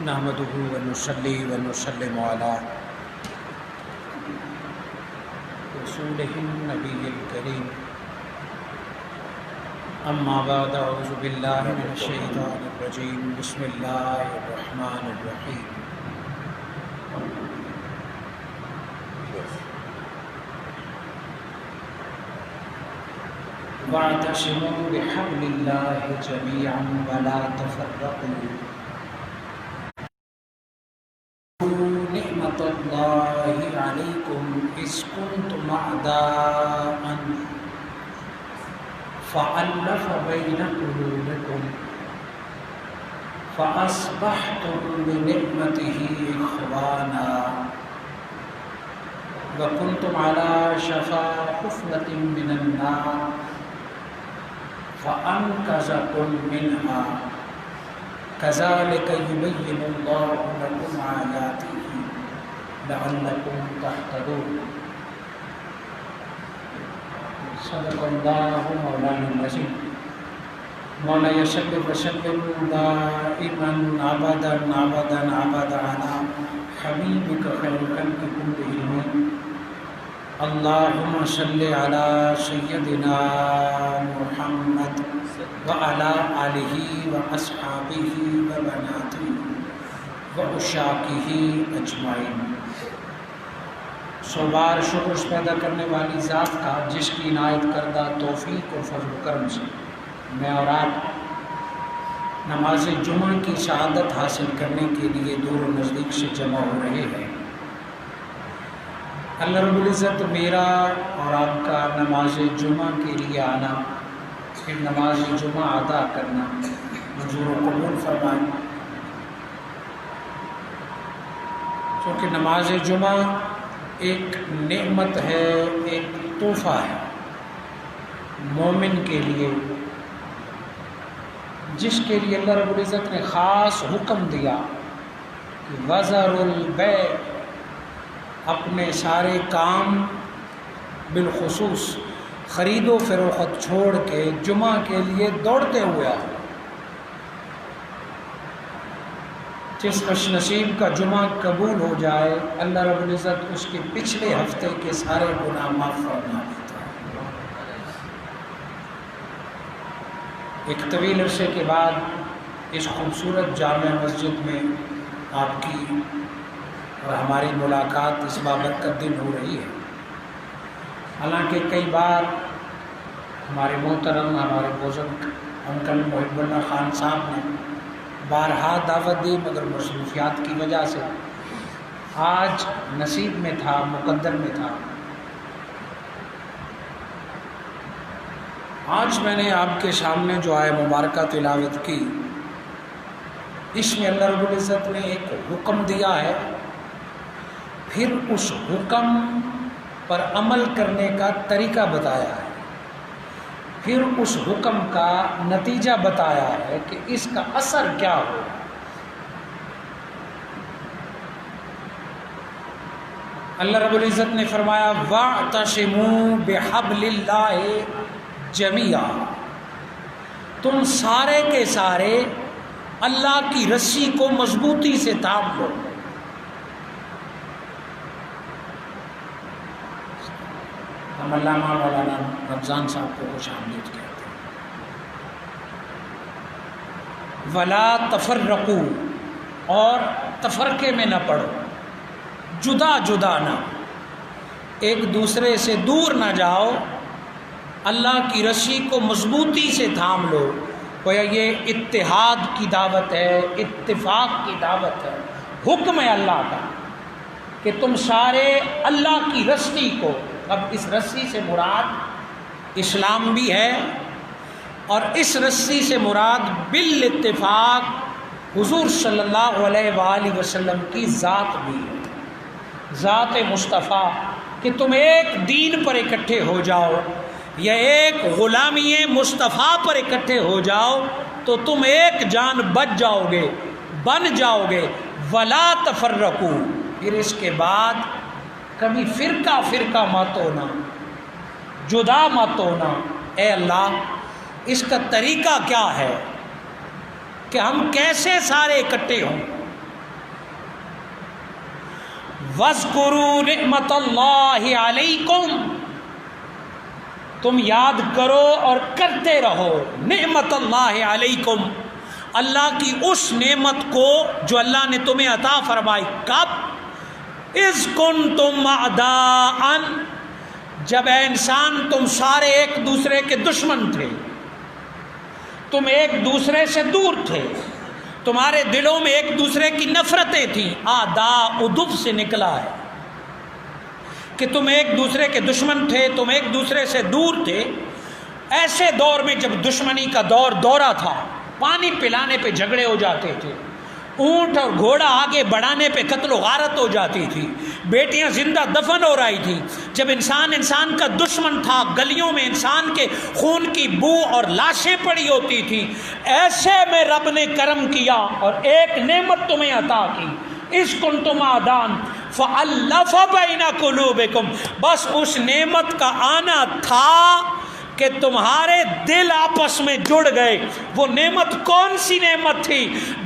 نحمده ونصلي ونسلم على رسوله النبي الكريم اما بعد اعوذ بالله من الشيطان الرجيم بسم الله الرحمن الرحيم واعتصموا بحبل الله جميعا ولا تفرقوا نعمت اللہ علیکم اذ کنتم اعداء فألف بین قلوبکم فأصبحتم بنعمته اخوانا وکنتم علی شفا حفرة من النار فأنقذکم منها كذلك يبين الله لكم آياته لعلكم تهتدون صدق الله مولانا العظيم مولاي صل وسلم دائما ابدا ابدا ابدا على حبيبك خير الخلق كلهم اللهم صل على سيدنا محمد وعلى آلہ واصحابہ وبناتہ وعشاقہ اجمعین۔ سو بار شکر پیدا کرنے والی ذات کا جس کی عنایت کردہ توفیق و فضل و کرم سے میں اور آپ نماز جمعہ کی سعادت حاصل کرنے کے لیے دور و نزدیک سے جمع ہو رہے ہیں۔ اللہ رب العزت میرا اور آپ کا نماز جمعہ کے لیے آنا، پھر نماز جمعہ ادا کرنا منظور و قبول فرمائے، کیونکہ نماز جمعہ ایک نعمت ہے، ایک تحفہ ہے مومن کے لیے، جس کے لیے اللہ رب العزت نے خاص حکم دیا کہ وَذَرُوا الْبَيْعَ، اپنے سارے کام بالخصوص خرید و فروخت چھوڑ کے جمعہ کے لیے دوڑتے ہوئے آؤ۔ جس خوش نصیب کا جمعہ قبول ہو جائے اللہ رب العزت اس کے پچھلے ہفتے کے سارے گناہ معاف فرما دیتا ہے۔ ایک طویل عرصے کے بعد اس خوبصورت جامع مسجد میں آپ کی اور ہماری ملاقات اس بابرکت دن ہو رہی ہے۔ حالانکہ کئی بار ہمارے محترم ہمارے بزرگ انکل محب اللہ خان صاحب نے بارہا دعوت دی، مگر مصروفیات کی وجہ سے آج نصیب میں تھا، مقدر میں تھا۔ آج میں نے آپ کے سامنے جو آئے مبارکہ تلاوت کی، اس میں اللہ رب العزت نے ایک حکم دیا ہے، پھر اس حکم پر عمل کرنے کا طریقہ بتایا ہے، پھر اس حکم کا نتیجہ بتایا ہے کہ اس کا اثر کیا ہو۔ اللہ رب العزت نے فرمایا وَاعْتَصِمُوا بِحَبْلِ اللَّهِ جَمِيعًا، تم سارے کے سارے اللہ کی رسی کو مضبوطی سے تھام لو۔ ہم علامہ مولانا رمضان صاحب کو خوش آمدید کہتے ہیں۔ ولا تفرقوا، اور تفرقے میں نہ پڑو، جدا جدا نہ، ایک دوسرے سے دور نہ جاؤ، اللہ کی رسی کو مضبوطی سے تھام لو۔ گویا یہ اتحاد کی دعوت ہے، اتفاق کی دعوت ہے، حکم ہے اللہ کا کہ تم سارے اللہ کی رسی کو، اب اس رسی سے مراد اسلام بھی ہے، اور اس رسی سے مراد بالاتفاق حضور صلی اللہ علیہ وآلہ وسلم کی ذات بھی ہے، ذات مصطفیٰ، کہ تم ایک دین پر اکٹھے ہو جاؤ یا ایک غلامی مصطفیٰ پر اکٹھے ہو جاؤ تو تم ایک جان بچ جاؤ گے، بن جاؤ گے۔ ولا تفرقوا، پھر اس کے بعد کبھی فرقہ فرقہ مت ہونا، جدا مت ہونا۔ اے اللہ، اس کا طریقہ کیا ہے کہ ہم کیسے سارے اکٹھے ہوں؟ وَاذْكُرُوا نِعْمَةَ اللَّهِ عَلَيْكُمْ، تم یاد کرو اور کرتے رہو نعمت اللہ علیکم، اللہ کی اس نعمت کو جو اللہ نے تمہیں عطا فرمائی۔ کب؟ اذ کنتم اعداء، جب اے انسان تم سارے ایک دوسرے کے دشمن تھے، تم ایک دوسرے سے دور تھے، تمہارے دلوں میں ایک دوسرے کی نفرتیں تھیں۔ اعداء ادب سے نکلا ہے کہ تم ایک دوسرے کے دشمن تھے، تم ایک دوسرے سے دور تھے۔ ایسے دور میں جب دشمنی کا دورہ تھا، پانی پلانے پہ جھگڑے ہو جاتے تھے، اونٹ اور گھوڑا آگے بڑھانے پہ قتل و غارت ہو جاتی تھی، بیٹیاں زندہ دفن ہو رہی تھی، جب انسان کا دشمن تھا، گلیوں میں انسان کے خون کی بو اور لاشیں پڑی ہوتی تھی، ایسے میں رب نے کرم کیا اور ایک نعمت تمہیں عطا کی۔ اذ کنتم اعداء فألف بین قلوبکم، بس اس نعمت کا آنا تھا کہ تمہارے دل آپس میں جڑ گئے۔ وہ نعمت کون سی نعمت تھی؟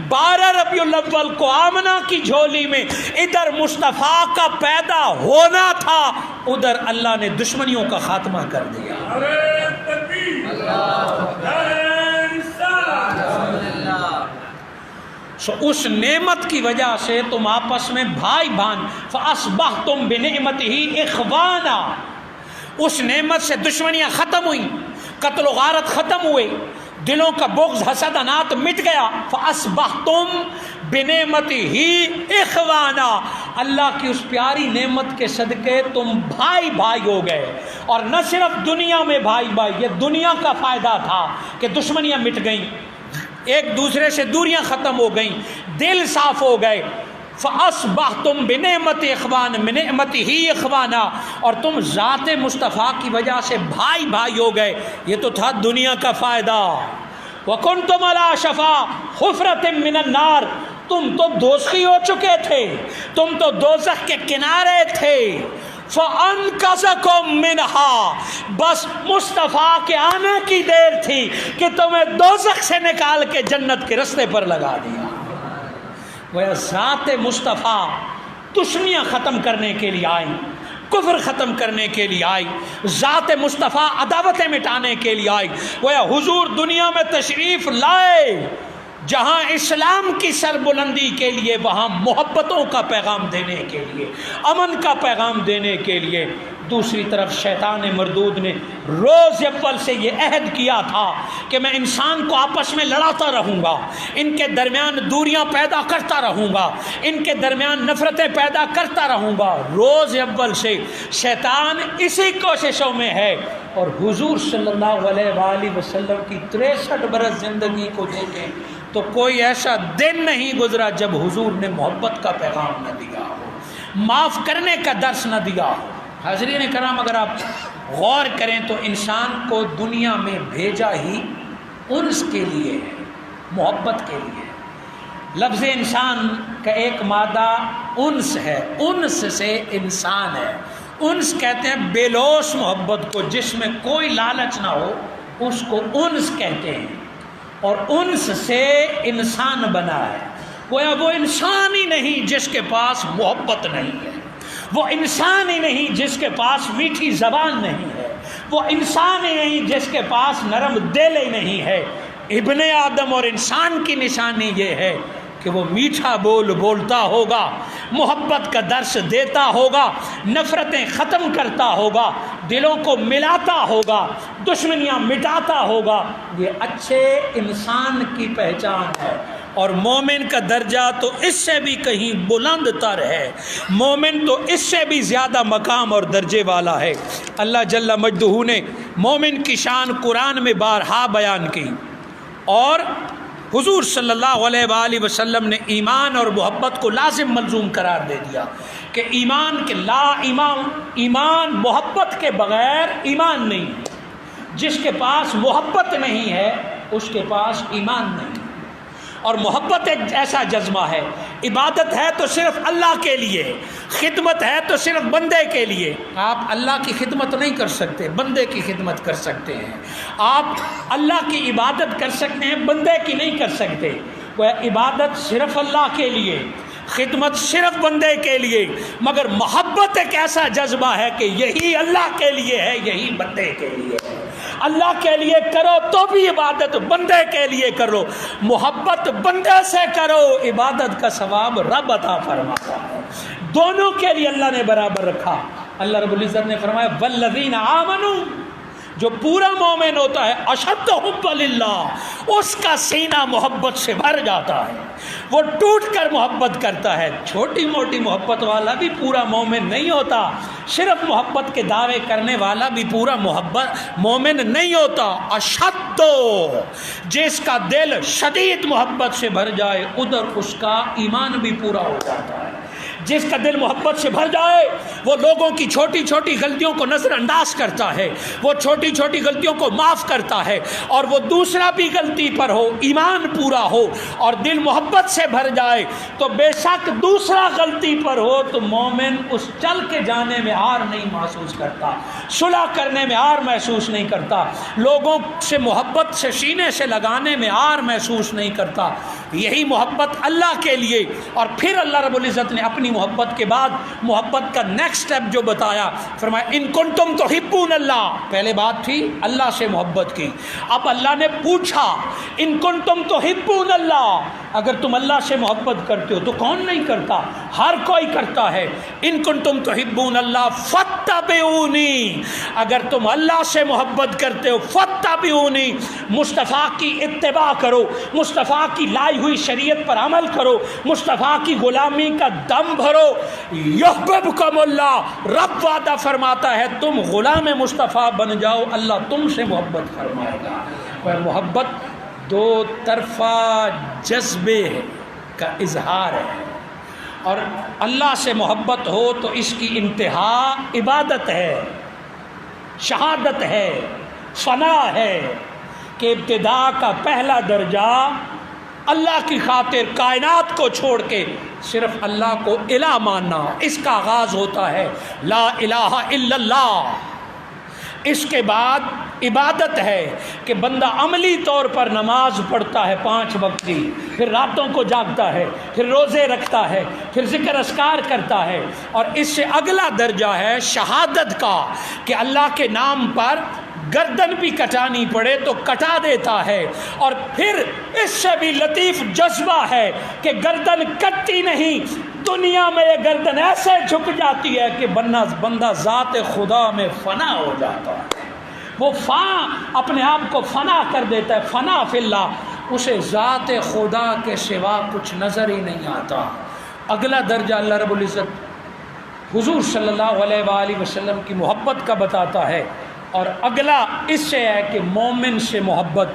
12 ربیع الاول کو آمنہ کی جھولی میں ادھر مصطفیٰ کا پیدا ہونا تھا، ادھر اللہ نے دشمنیوں کا خاتمہ کر دیا۔ اس نعمت کی وجہ سے تم آپس میں بھائی بہن، فَأَصْبَحْتُمْ بِنِعْمَتِهِ إِخْوَانًا، اس نعمت سے دشمنیاں ختم ہوئیں، قتل و غارت ختم ہوئے، دلوں کا بغض حسد انات مٹ گیا۔ فَأَصْبَحْتُمْ بِنِعْمَتِهِ إِخْوَانًا، اللہ کی اس پیاری نعمت کے صدقے تم بھائی بھائی ہو گئے۔ اور نہ صرف دنیا میں بھائی بھائی، یہ دنیا کا فائدہ تھا کہ دشمنیاں مٹ گئیں، ایک دوسرے سے دوریاں ختم ہو گئیں، دل صاف ہو گئے۔ فَأَصْبَحْتُمْ بِنِعْمَتِ إِخْوَانًا بِنِعْمَتِهِ إِخْوَانًا، اور تم ذات مصطفیٰ کی وجہ سے بھائی بھائی ہو گئے۔ یہ تو تھا دنیا کا فائدہ۔ وَكُنْتُمْ عَلَىٰ شَفَا حُفْرَةٍ مِّنَ النَّارِ، تم تو دوزخی ہو چکے تھے، تم تو دوزخ کے کنارے تھے۔ فَأَنْقَذَكُم مِّنْهَا، بس مصطفیٰ کے آنے کی دیر تھی کہ تمہیں دوزخ سے نکال کے جنت کے رستے پر لگا دیا۔ وہ ذات مصطفیٰ دشمنیاں ختم کرنے کے لیے آئی، کفر ختم کرنے کے لیے آئی، ذات مصطفیٰ عداوتیں مٹانے کے لیے آئی۔ وہ حضور دنیا میں تشریف لائے، جہاں اسلام کی سربلندی کے لیے، وہاں محبتوں کا پیغام دینے کے لیے، امن کا پیغام دینے کے لیے۔ دوسری طرف شیطان مردود نے روز اول سے یہ عہد کیا تھا کہ میں انسان کو آپس میں لڑاتا رہوں گا، ان کے درمیان دوریاں پیدا کرتا رہوں گا، ان کے درمیان نفرتیں پیدا کرتا رہوں گا۔ روز اول سے شیطان اسی کوششوں میں ہے۔ اور حضور صلی اللہ علیہ وآلہ وسلم کی 63 برس زندگی کو دیکھیں تو کوئی ایسا دن نہیں گزرا جب حضور نے محبت کا پیغام نہ دیا ہو، معاف کرنے کا درس نہ دیا ہو۔ حاضرین کرام، اگر آپ غور کریں تو انسان کو دنیا میں بھیجا ہی انس کے لیے ہے، محبت کے لیے۔ لفظ انسان کا ایک مادہ انس ہے، انس سے انسان ہے۔ انس کہتے ہیں بے لوث محبت کو، جس میں کوئی لالچ نہ ہو، اس کو انس کہتے ہیں۔ اور انس سے انسان بنا ہے۔ وہ انسان ہی نہیں جس کے پاس محبت نہیں ہے، وہ انسان ہی نہیں جس کے پاس میٹھی زبان نہیں ہے، وہ انسان ہی نہیں جس کے پاس نرم دل ہی نہیں ہے۔ ابن آدم اور انسان کی نشانی یہ ہے کہ وہ میٹھا بولتا ہوگا، محبت کا درس دیتا ہوگا، نفرتیں ختم کرتا ہوگا، دلوں کو ملاتا ہوگا، دشمنیاں مٹاتا ہوگا۔ یہ اچھے انسان کی پہچان ہے۔ اور مومن کا درجہ تو اس سے بھی کہیں بلند تر ہے، مومن تو اس سے بھی زیادہ مقام اور درجے والا ہے۔ اللہ جل مجدہ نے مومن کی شان قرآن میں بارہا بیان کی، اور حضور صلی اللہ علیہ وآلہ وسلم نے ایمان اور محبت کو لازم ملزوم قرار دے دیا کہ ایمان محبت کے بغیر ایمان نہیں ہے۔ جس کے پاس محبت نہیں ہے اس کے پاس ایمان نہیں۔ اور محبت ایک ایسا جذبہ ہے، عبادت ہے تو صرف اللہ کے لیے، خدمت ہے تو صرف بندے کے لیے۔ آپ اللہ کی خدمت نہیں کر سکتے، بندے کی خدمت کر سکتے ہیں۔ آپ اللہ کی عبادت کر سکتے ہیں، بندے کی نہیں کر سکتے۔ وہ عبادت صرف اللہ کے لیے، خدمت صرف بندے کے لیے، مگر محبت ایک ایسا جذبہ ہے کہ یہی اللہ کے لیے ہے، یہی بندے کے لیے ہے۔ اللہ کے لیے کرو تو بھی عبادت بندے کے لیے کرو، محبت بندے سے کرو، عبادت کا ثواب رب عطا فرماتا ہے۔ دونوں کے لیے اللہ نے برابر رکھا۔ اللہ رب العزت نے فرمایا والذین آمنوا، جو پورا مومن ہوتا ہے اشد حب للہ، اس کا سینہ محبت سے بھر جاتا ہے، وہ ٹوٹ کر محبت کرتا ہے۔ چھوٹی موٹی محبت والا بھی پورا مومن نہیں ہوتا، صرف محبت کے دعوے کرنے والا بھی پورا مومن نہیں ہوتا۔ اشد، جس کا دل شدید محبت سے بھر جائے ادھر اس کا ایمان بھی پورا ہو جاتا ہے۔ جس کا دل محبت سے بھر جائے وہ لوگوں کی چھوٹی چھوٹی غلطیوں کو نظر انداز کرتا ہے، وہ چھوٹی چھوٹی غلطیوں کو معاف کرتا ہے، اور وہ دوسرا بھی غلطی پر ہو ایمان پورا ہو اور دل محبت سے بھر جائے تو بے شک دوسرا غلطی پر ہو تو مومن اس چل کے جانے میں عار نہیں محسوس کرتا، صلح کرنے میں عار محسوس نہیں کرتا، لوگوں سے محبت سے سینے سے لگانے میں عار محسوس نہیں کرتا۔ یہی محبت اللہ کے لیے۔ اور پھر اللہ رب العزت نے اپنی محبت کے بعد محبت کا نیکسٹ سٹیپ جو بتایا، فرمایا ان کنتم تحبون اللہ، پہلے بات تھی اللہ سے محبت کی، اب اللہ نے پوچھا ان کنتم تحبون اللہ، اگر تم اللہ سے محبت کرتے ہو تو کون نہیں کرتا، ہر کوئی کرتا ہے۔ ان کنتم تحبون اللہ فاتبعونی، اگر تم اللہ سے محبت کرتے ہو فاتبعونی، مصطفیٰ کی اتباع کرو، مصطفیٰ کی لائی ہوئی شریعت پر عمل کرو، مصطفیٰ کی غلامی کا دم بھرو، یحببکم اللہ، رب وعدہ فرماتا ہے تم غلام مصطفیٰ بن جاؤ اللہ تم سے محبت فرمائے گا۔ اور محبت دو طرفہ جذبے کا اظہار ہے، اور اللہ سے محبت ہو تو اس کی انتہا عبادت ہے، شہادت ہے، فنا ہے، کہ ابتدا کا پہلا درجہ اللہ کی خاطر کائنات کو چھوڑ کے صرف اللہ کو الہ ماننا، اس کا آغاز ہوتا ہے لا الہ الا اللہ۔ اس کے بعد عبادت ہے کہ بندہ عملی طور پر نماز پڑھتا ہے 5 وقت کی، پھر راتوں کو جاگتا ہے، پھر روزے رکھتا ہے، پھر ذکر اذکار کرتا ہے، اور اس سے اگلا درجہ ہے شہادت کا کہ اللہ کے نام پر گردن بھی کٹانی پڑے تو کٹا دیتا ہے، اور پھر اس سے بھی لطیف جذبہ ہے کہ گردن کٹتی نہیں، دنیا میں یہ گردن ایسے جھک جاتی ہے کہ بندہ ذات خدا میں فنا ہو جاتا ہے، وہ اپنے آپ کو فنا کر دیتا ہے، فنا فی اللہ، اسے ذات خدا کے سوا کچھ نظر ہی نہیں آتا۔ اگلا درجہ اللہ رب العزت حضور صلی اللہ علیہ وآلہ وسلم کی محبت کا بتاتا ہے، اور اگلا اس سے ہے کہ مومن سے محبت،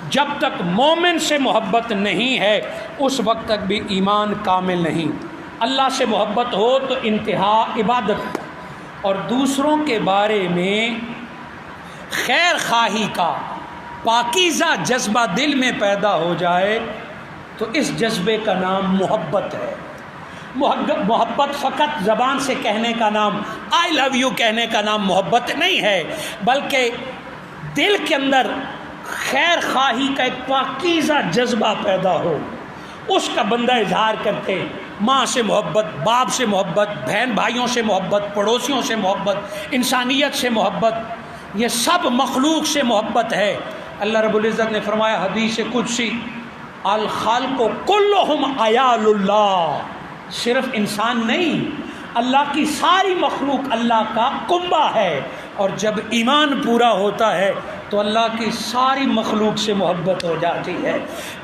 جب تک مومن سے محبت نہیں ہے اس وقت تک بھی ایمان کامل نہیں۔ اللہ سے محبت ہو تو انتہا عبادت، اور دوسروں کے بارے میں خیر خواہی کا پاکیزہ جذبہ دل میں پیدا ہو جائے تو اس جذبے کا نام محبت ہے۔ محبت فقط زبان سے کہنے کا نام، آئی لو یو کہنے کا نام محبت نہیں ہے، بلکہ دل کے اندر خیر خواہی کا ایک پاکیزہ جذبہ پیدا ہو، اس کا بندہ اظہار کرتے، ماں سے محبت، باپ سے محبت، بہن بھائیوں سے محبت، پڑوسیوں سے محبت، انسانیت سے محبت، یہ سب مخلوق سے محبت ہے۔ اللہ رب العزت نے فرمایا حدیث قدسی الخلق کلہم عیال اللہ، صرف انسان نہیں، اللہ کی ساری مخلوق اللہ کا کنبہ ہے، اور جب ایمان پورا ہوتا ہے تو اللہ کی ساری مخلوق سے محبت ہو جاتی ہے۔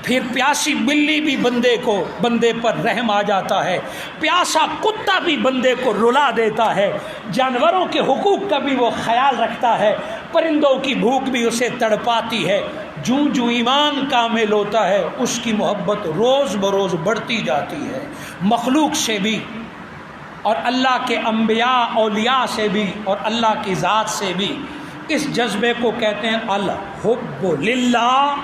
پھر پیاسی بلی بھی بندے پر رحم آ جاتا ہے، پیاسا کتا بھی بندے کو رلا دیتا ہے، جانوروں کے حقوق کا بھی وہ خیال رکھتا ہے، پرندوں کی بھوک بھی اسے تڑپاتی ہے۔ جوں جوں ایمان کامل ہوتا ہے اس کی محبت روز بروز بڑھتی جاتی ہے، مخلوق سے بھی، اور اللہ کے انبیاء اولیاء سے بھی، اور اللہ کی ذات سے بھی۔ اس جذبے کو کہتے ہیں الحب للہ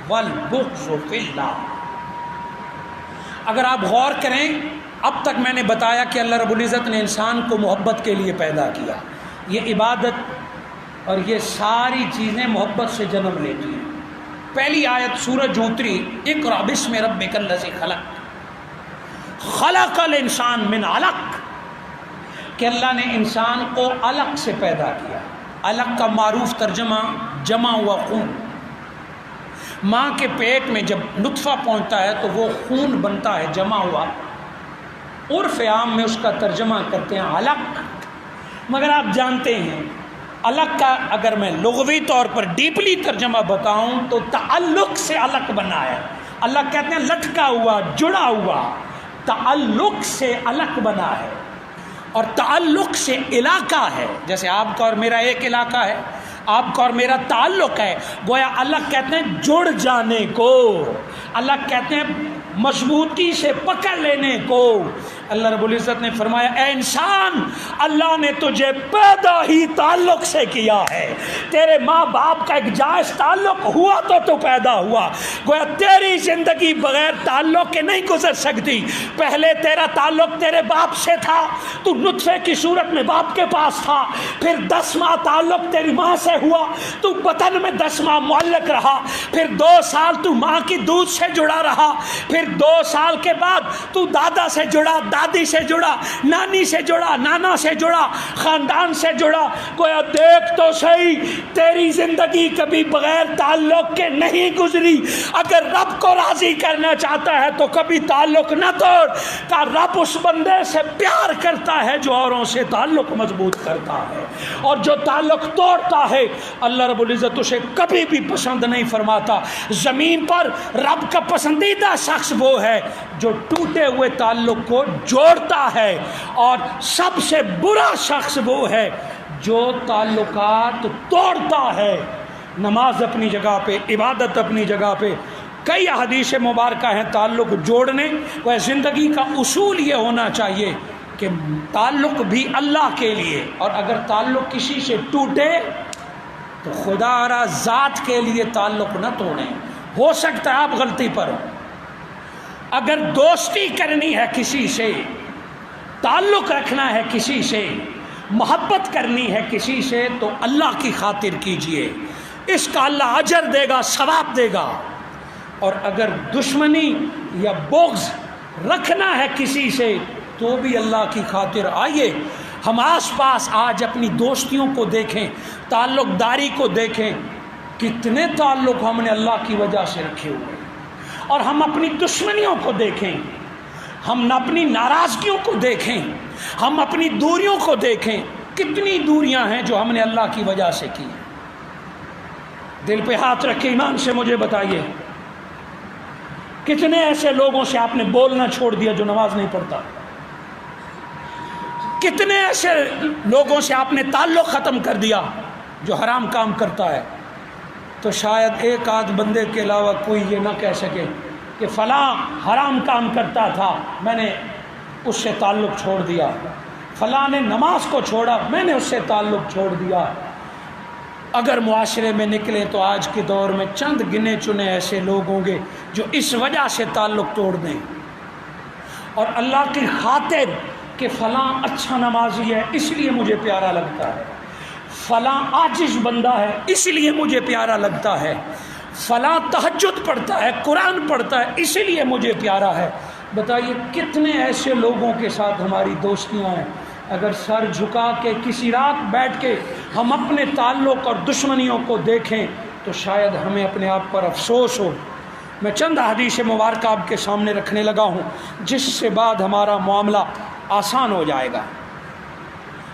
والبغض فی اللہ۔ اگر آپ غور کریں، اب تک میں نے بتایا کہ اللہ رب العزت نے انسان کو محبت کے لیے پیدا کیا، یہ عبادت اور یہ ساری چیزیں محبت سے جنم لیتی ہیں۔ پہلی آیت سورہ جوتری اقرأ بسم ربک الذی خلق، خلق الانسان من علق، کہ اللہ نے انسان کو علق سے پیدا کیا۔ علق کا معروف ترجمہ جمع ہوا خون۔ ماں کے پیٹ میں جب نطفہ پہنچتا ہے تو وہ خون بنتا ہے جمع ہوا، عرف عام میں اس کا ترجمہ کرتے ہیں علق۔ مگر آپ جانتے ہیں علق کا اگر میں لغوی طور پر ڈیپلی ترجمہ بتاؤں تو تعلق سے علق بنا ہے۔ اللہ کہتے ہیں لٹکا ہوا، جڑا ہوا، تعلق سے علق بنا ہے، اور تعلق سے علاقہ ہے۔ جیسے آپ کا اور میرا ایک علاقہ ہے، آپ کا اور میرا تعلق ہے، گویا اللہ کہتے ہیں جڑ جانے کو، اللہ کہتے ہیں مضبوطی سے پکڑ لینے کو۔ اللہ رب العزت نے فرمایا اے انسان، اللہ نے تجھے پیدا ہی تعلق سے کیا ہے، تیرے ماں باپ کا ایک جائز تعلق ہوا تو پیدا ہوا، گویا تیری زندگی بغیر تعلق کے نہیں گزر سکتی۔ پہلے تیرا تعلق تیرے باپ سے تھا، تو نطفے کی صورت میں باپ کے پاس تھا، پھر 10 ماہ تعلق تیری ماں سے ہوا، تو بطن میں 10 ماہ معلق رہا، پھر 2 سال تو ماں کی دودھ سے جڑا رہا، پھر 2 سال کے بعد تو دادا سے جڑا، دادی سے جڑا، نانی سے جڑا، نانا سے جڑا، خاندان سے جڑا۔ گویا دیکھ تو صحیح، تیری زندگی کبھی بغیر تعلق کے نہیں گزری۔ اگر رب کو راضی کرنا چاہتا ہے تو کبھی تعلق نہ توڑ، کہ رب اس بندے سے پیار کرتا ہے جو اوروں سے تعلق مضبوط کرتا ہے، اور جو تعلق توڑتا ہے اللہ رب العزت اسے کبھی بھی پسند نہیں فرماتا۔ زمین پر رب کا پسندیدہ شخص وہ ہے جو ٹوٹے ہوئے تعلق کو جوڑتا ہے، اور سب سے برا شخص وہ ہے جو تعلقات توڑتا ہے۔ نماز اپنی جگہ پہ، عبادت اپنی جگہ پہ، کئی احادیث مبارکہ ہیں تعلق جوڑنے، وہ زندگی کا اصول یہ ہونا چاہیے کہ تعلق بھی اللہ کے لیے، اور اگر تعلق کسی سے ٹوٹے تو خدا را ذات کے لیے تعلق نہ توڑیں۔ ہو سکتا ہے آپ غلطی پر، اگر دوستی کرنی ہے کسی سے، تعلق رکھنا ہے کسی سے، محبت کرنی ہے کسی سے، تو اللہ کی خاطر کیجئے، اس کا اللہ اجر دے گا، ثواب دے گا۔ اور اگر دشمنی یا بغض رکھنا ہے کسی سے تو بھی اللہ کی خاطر آئیے۔ ہم آس پاس آج اپنی دوستیوں کو دیکھیں، تعلق داری کو دیکھیں، کتنے تعلق ہم نے اللہ کی وجہ سے رکھے ہوئے، اور ہم اپنی دشمنیوں کو دیکھیں، ہم اپنی ناراضگیوں کو دیکھیں، ہم اپنی دوریوں کو دیکھیں، کتنی دوریاں ہیں جو ہم نے اللہ کی وجہ سے کی۔ دل پہ ہاتھ رکھ کے ایمان سے مجھے بتائیے، کتنے ایسے لوگوں سے آپ نے بولنا چھوڑ دیا جو نماز نہیں پڑھتا؟ کتنے ایسے لوگوں سے آپ نے تعلق ختم کر دیا جو حرام کام کرتا ہے؟ تو شاید ایک آدھ بندے کے علاوہ کوئی یہ نہ کہہ سکے کہ فلاں حرام کام کرتا تھا، میں نے اس سے تعلق چھوڑ دیا، فلاں نے نماز کو چھوڑا، میں نے اس سے تعلق چھوڑ دیا۔ اگر معاشرے میں نکلے تو آج کے دور میں چند گنے چنے ایسے لوگ ہوں گے جو اس وجہ سے تعلق توڑ دیں، اور اللہ کی خاطر کہ فلاں اچھا نمازی ہے اس لیے مجھے پیارا لگتا ہے، فلاں عاجز بندہ ہے اس لیے مجھے پیارا لگتا ہے، فلاں تہجد پڑھتا ہے، قرآن پڑھتا ہے اس لیے مجھے پیارا ہے۔ بتائیے کتنے ایسے لوگوں کے ساتھ ہماری دوستیاں ہیں۔ اگر سر جھکا کے کسی رات بیٹھ کے ہم اپنے تعلق اور دشمنیوں کو دیکھیں تو شاید ہمیں اپنے آپ پر افسوس ہو۔ میں چند احادیث مبارکہ آپ کے سامنے رکھنے لگا ہوں جس سے بعد ہمارا معاملہ آسان ہو جائے گا۔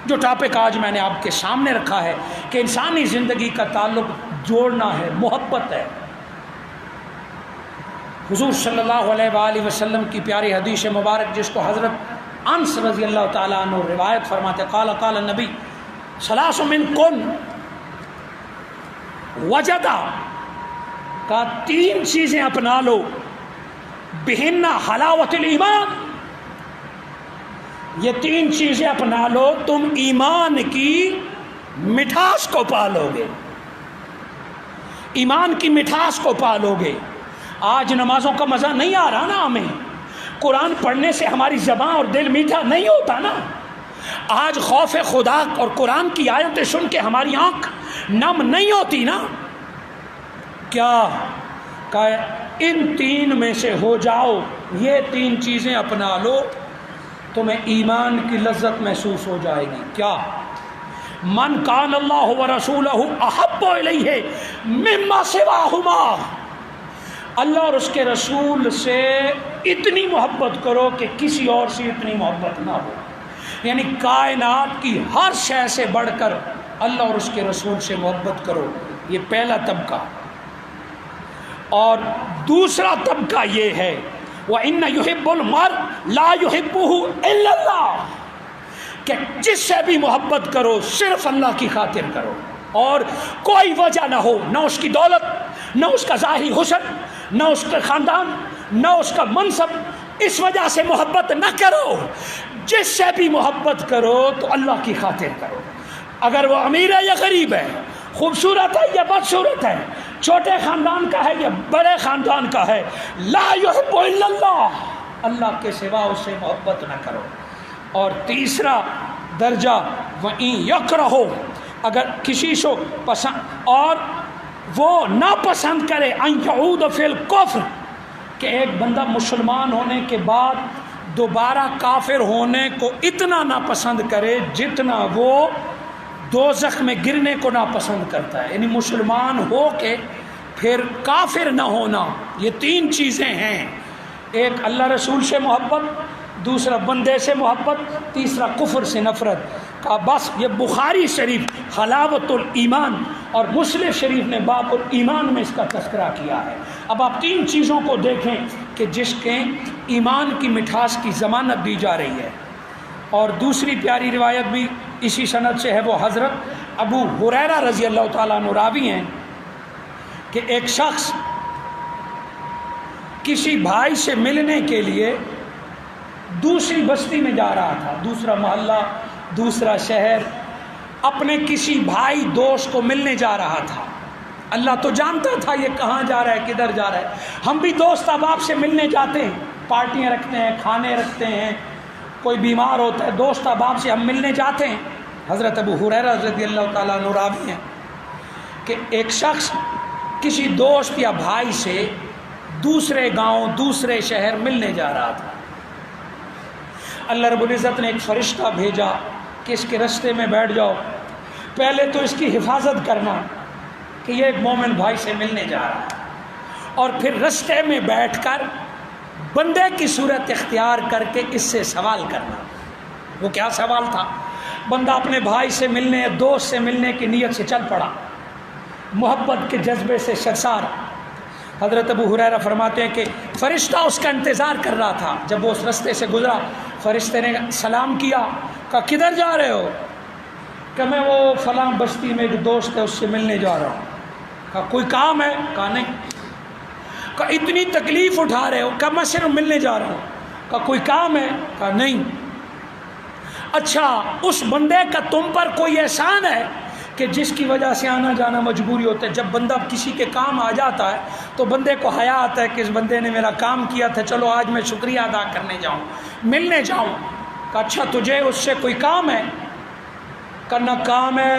جو ٹاپک آج میں نے آپ کے سامنے رکھا ہے کہ انسانی زندگی کا تعلق جوڑنا ہے، محبت ہے۔ حضور صلی اللہ علیہ وآلہ وسلم کی پیاری حدیث مبارک جس کو حضرت انس رضی اللہ تعالیٰ عنہ روایت فرماتے، قال قال النبی ثلاث من کن وجدہ، کا 3 چیزیں اپنا لو، بہن حلاوت الایمان، یہ 3 چیزیں اپنا لو تم ایمان کی مٹھاس کو پالو گے، ایمان کی مٹھاس کو پالو گے۔ آج نمازوں کا مزہ نہیں آ رہا نا ہمیں، قرآن پڑھنے سے ہماری زبان اور دل میٹھا نہیں ہوتا نا، آج خوف خدا اور قرآن کی آیتیں سن کے ہماری آنکھ نم نہیں ہوتی نا۔ کیا ان تین میں سے ہو جاؤ، یہ تین چیزیں اپنا لو، تمہیں ایمان کی لذت محسوس ہو جائے گی۔ کیا؟ من کان اللہ ورسولہ احب الیہ مما سواہما، اللہ اور اس کے رسول سے اتنی محبت کرو کہ کسی اور سے اتنی محبت نہ ہو، یعنی کائنات کی ہر شے سے بڑھ کر اللہ اور اس کے رسول سے محبت کرو، یہ پہلا طبقہ۔ اور دوسرا طبقہ یہ ہے وَإِنَّ يُحِبُّ الْمَرْءَ لَا يُحِبُّهُ إِلَّا اللَّهُ، کہ جس سے بھی محبت کرو صرف اللہ کی خاطر کرو، اور کوئی وجہ نہ ہو، نہ اس کی دولت، نہ اس کا ظاہری حسن، نہ اس کا خاندان، نہ اس کا منصب، اس وجہ سے محبت نہ کرو۔ جس سے بھی محبت کرو تو اللہ کی خاطر کرو، اگر وہ امیر ہے یا غریب ہے، خوبصورت ہے یا بدصورت ہے، چھوٹے خاندان کا ہے یا بڑے خاندان کا ہے، لا یحب الا اللہ، اللہ کے سوا اس سے محبت نہ کرو۔ اور تیسرا درجہ وَإِن يَكْرَهُ، اگر کسی کو پسند اور وہ ناپسند کرے، ان یعود فی الکفر، کہ ایک بندہ مسلمان ہونے کے بعد دوبارہ کافر ہونے کو اتنا ناپسند کرے جتنا وہ دوزخ میں گرنے کو ناپسند کرتا ہے، یعنی مسلمان ہو کے پھر کافر نہ ہونا۔ یہ تین چیزیں ہیں، ایک اللہ رسول سے محبت، دوسرا بندے سے محبت، تیسرا کفر سے نفرت کا۔ بس یہ بخاری شریف حلاوت الایمان اور مسلم شریف نے باب الایمان میں اس کا تذکرہ کیا ہے۔ اب آپ تین چیزوں کو دیکھیں کہ جس کے ایمان کی مٹھاس کی ضمانت دی جا رہی ہے۔ اور دوسری پیاری روایت بھی اسی سند سے ہے، وہ حضرت ابو ہریرہ رضی اللہ تعالیٰ عنہ راوی ہیں کہ ایک شخص کسی بھائی سے ملنے کے لیے دوسری بستی میں جا رہا تھا، دوسرا محلہ، دوسرا شہر، اپنے کسی بھائی دوست کو ملنے جا رہا تھا۔ اللہ تو جانتا تھا یہ کہاں جا رہا ہے، کدھر جا رہا ہے۔ ہم بھی دوست احباب سے ملنے جاتے ہیں، پارٹیاں رکھتے ہیں، کھانے رکھتے ہیں، کوئی بیمار ہوتا ہے، دوست احباب سے ہم ملنے جاتے ہیں۔ حضرت ابو ہریرہ رضی اللہ تعالیٰ عنہ راوی ہیں کہ ایک شخص کسی دوست یا بھائی سے دوسرے گاؤں، دوسرے شہر ملنے جا رہا تھا۔ اللہ رب العزت نے ایک فرشتہ بھیجا کہ اس کے رستے میں بیٹھ جاؤ، پہلے تو اس کی حفاظت کرنا کہ یہ ایک مومن بھائی سے ملنے جا رہا ہے، اور پھر رستے میں بیٹھ کر بندے کی صورت اختیار کر کے اس سے سوال کرنا۔ وہ کیا سوال تھا؟ بندہ اپنے بھائی سے ملنے، دوست سے ملنے کی نیت سے چل پڑا، محبت کے جذبے سے سرشار۔ حضرت ابو ہریرہ فرماتے ہیں کہ فرشتہ اس کا انتظار کر رہا تھا۔ جب وہ اس رستے سے گزرا، فرشتے نے سلام کیا، کہا کدھر جا رہے ہو؟ کہ میں وہ فلاں بستی میں ایک دوست ہے اس سے ملنے جا رہا ہوں۔ کہا کوئی کام ہے؟ کہا نہیں۔ کہا اتنی تکلیف اٹھا رہے ہو؟ کہا میں صرف ملنے جا رہا ہوں۔ کہا کوئی کام ہے؟ کہا نہیں۔ اچھا اس بندے کا تم پر کوئی احسان ہے کہ جس کی وجہ سے آنا جانا مجبوری ہوتا ہے؟ جب بندہ کسی کے کام آ جاتا ہے تو بندے کو حیا آتا ہے کہ اس بندے نے میرا کام کیا تھا، چلو آج میں شکریہ ادا کرنے جاؤں، ملنے جاؤں۔ کہا اچھا تجھے اس سے کوئی کام ہے؟ کہ نہ کام ہے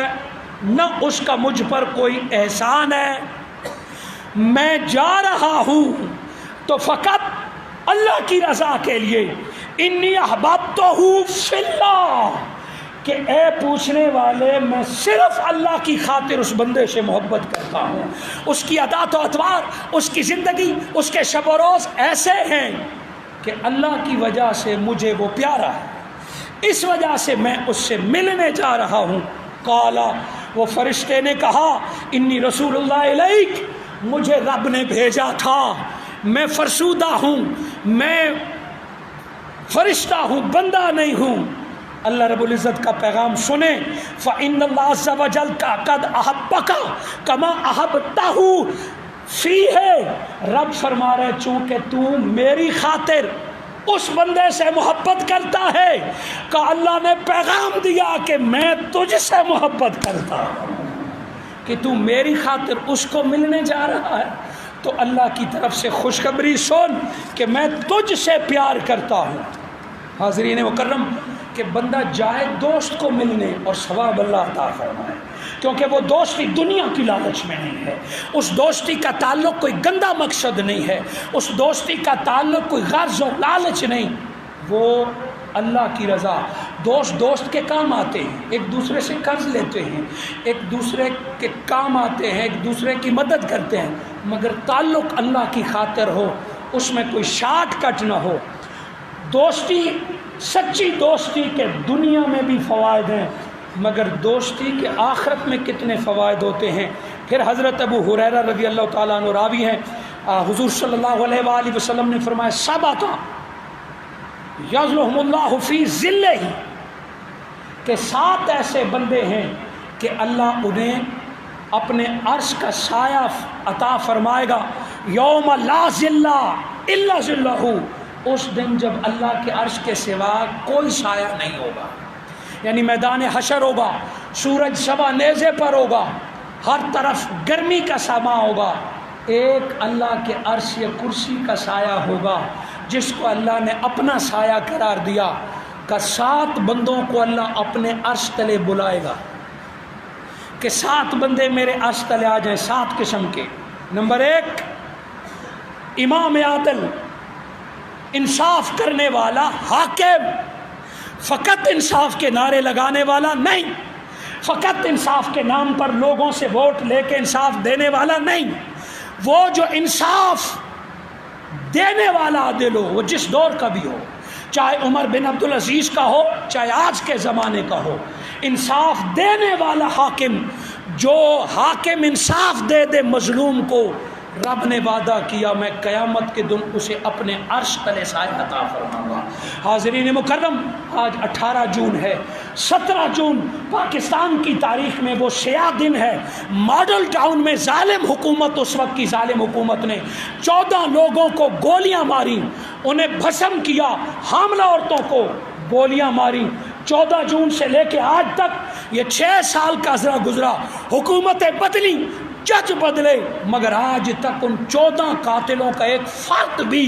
نہ اس کا مجھ پر کوئی احسان ہے، میں جا رہا ہوں تو فقط اللہ کی رضا کے لیے، انی احببتہ فی اللہ، کہ اے پوچھنے والے میں صرف اللہ کی خاطر اس بندے سے محبت کرتا ہوں۔ اس کی عادات و اطوار، اس کی زندگی، اس کے شب و روز ایسے ہیں کہ اللہ کی وجہ سے مجھے وہ پیارا ہے، اس وجہ سے میں اس سے ملنے جا رہا ہوں۔ قالا، وہ فرشتے نے کہا انی رسول اللہ الیک، مجھے رب نے بھیجا تھا، میں فرسودہ ہوں، میں فرشتہ ہوں، بندہ نہیں ہوں۔ اللہ رب العزت کا پیغام سنیں، فإن اللہ عز وجل قد احبک کما احببتہ فیہ، رب فرما رہے چونکہ تو میری خاطر اس بندے سے محبت کرتا ہے، کہ اللہ نے پیغام دیا کہ میں تجھ سے محبت کرتا ہوں، کہ تو میری خاطر اس کو ملنے جا رہا ہے، تو اللہ کی طرف سے خوشخبری سن کہ میں تجھ سے پیار کرتا ہوں۔ حاضرین مکرم، کہ بندہ جائے دوست کو ملنے اور ثواب اللہ عطا فرمائے، کیونکہ وہ دوستی دنیا کی لالچ میں نہیں ہے، اس دوستی کا تعلق کوئی گندا مقصد نہیں ہے، اس دوستی کا تعلق کوئی غرض و لالچ نہیں، وہ اللہ کی رضا۔ دوست کے کام آتے ہیں، ایک دوسرے سے قرض لیتے ہیں، ایک دوسرے کے کام آتے ہیں، ایک دوسرے کی مدد کرتے ہیں، مگر تعلق اللہ کی خاطر ہو، اس میں کوئی شارٹ کٹ نہ ہو۔ دوستی، سچی دوستی کے دنیا میں بھی فوائد ہیں، مگر دوستی کے آخرت میں کتنے فوائد ہوتے ہیں۔ پھر حضرت ابو ہریرہ رضی اللہ تعالیٰ عنہ راوی ہیں، حضور صلی اللہ علیہ وآلہ وسلم نے فرمایا سبعۃ یظلهم اللہ فی ظلہ، کہ 7 ایسے بندے ہیں کہ اللہ انہیں اپنے عرش کا سایہ عطا فرمائے گا، یوم لا ظل الا ظلہ، اس دن جب اللہ کے عرش کے سوا کوئی سایہ نہیں ہوگا، یعنی میدان حشر ہوگا، سورج سبا نیزے پر ہوگا، ہر طرف گرمی کا ساما ہوگا، ایک اللہ کے عرش یا کرسی کا سایہ ہوگا جس کو اللہ نے اپنا سایہ قرار دیا، کہ 7 بندوں کو اللہ اپنے عرش تلے بلائے گا، کہ 7 بندے میرے عرش تلے آ جائیں، 7 قسم کے۔ نمبر 1، امام عادل، انصاف کرنے والا حاکم، فقط انصاف کے نعرے لگانے والا نہیں، فقط انصاف کے نام پر لوگوں سے ووٹ لے کے انصاف دینے والا نہیں، وہ جو انصاف دینے والا عادل ہو، وہ جس دور کا بھی ہو، چاہے عمر بن عبدالعزیز کا ہو، چاہے آج کے زمانے کا ہو، انصاف دینے والا حاکم، جو حاکم انصاف دے دے مظلوم کو، رب نے وعدہ کیا میں قیامت کے دن اسے اپنے عرش تلے سایہ عطا فرماؤں گا۔ حاضرین مکرم، آج 18 جون ہے، 17 جون پاکستان کی تاریخ میں وہ سیاہ دن ہے۔ ماڈل ٹاؤن میں ظالم حکومت، اس وقت کی ظالم حکومت نے 14 لوگوں کو گولیاں ماری، انہیں بھسم کیا، حاملہ عورتوں کو گولیاں ماری۔ 14 جون سے لے کے آج تک یہ 6 سال کا عرصہ گزرا، حکومتیں بدلی، جج بدلے، مگر آج تک ان 14 قاتلوں کا ایک فرد بھی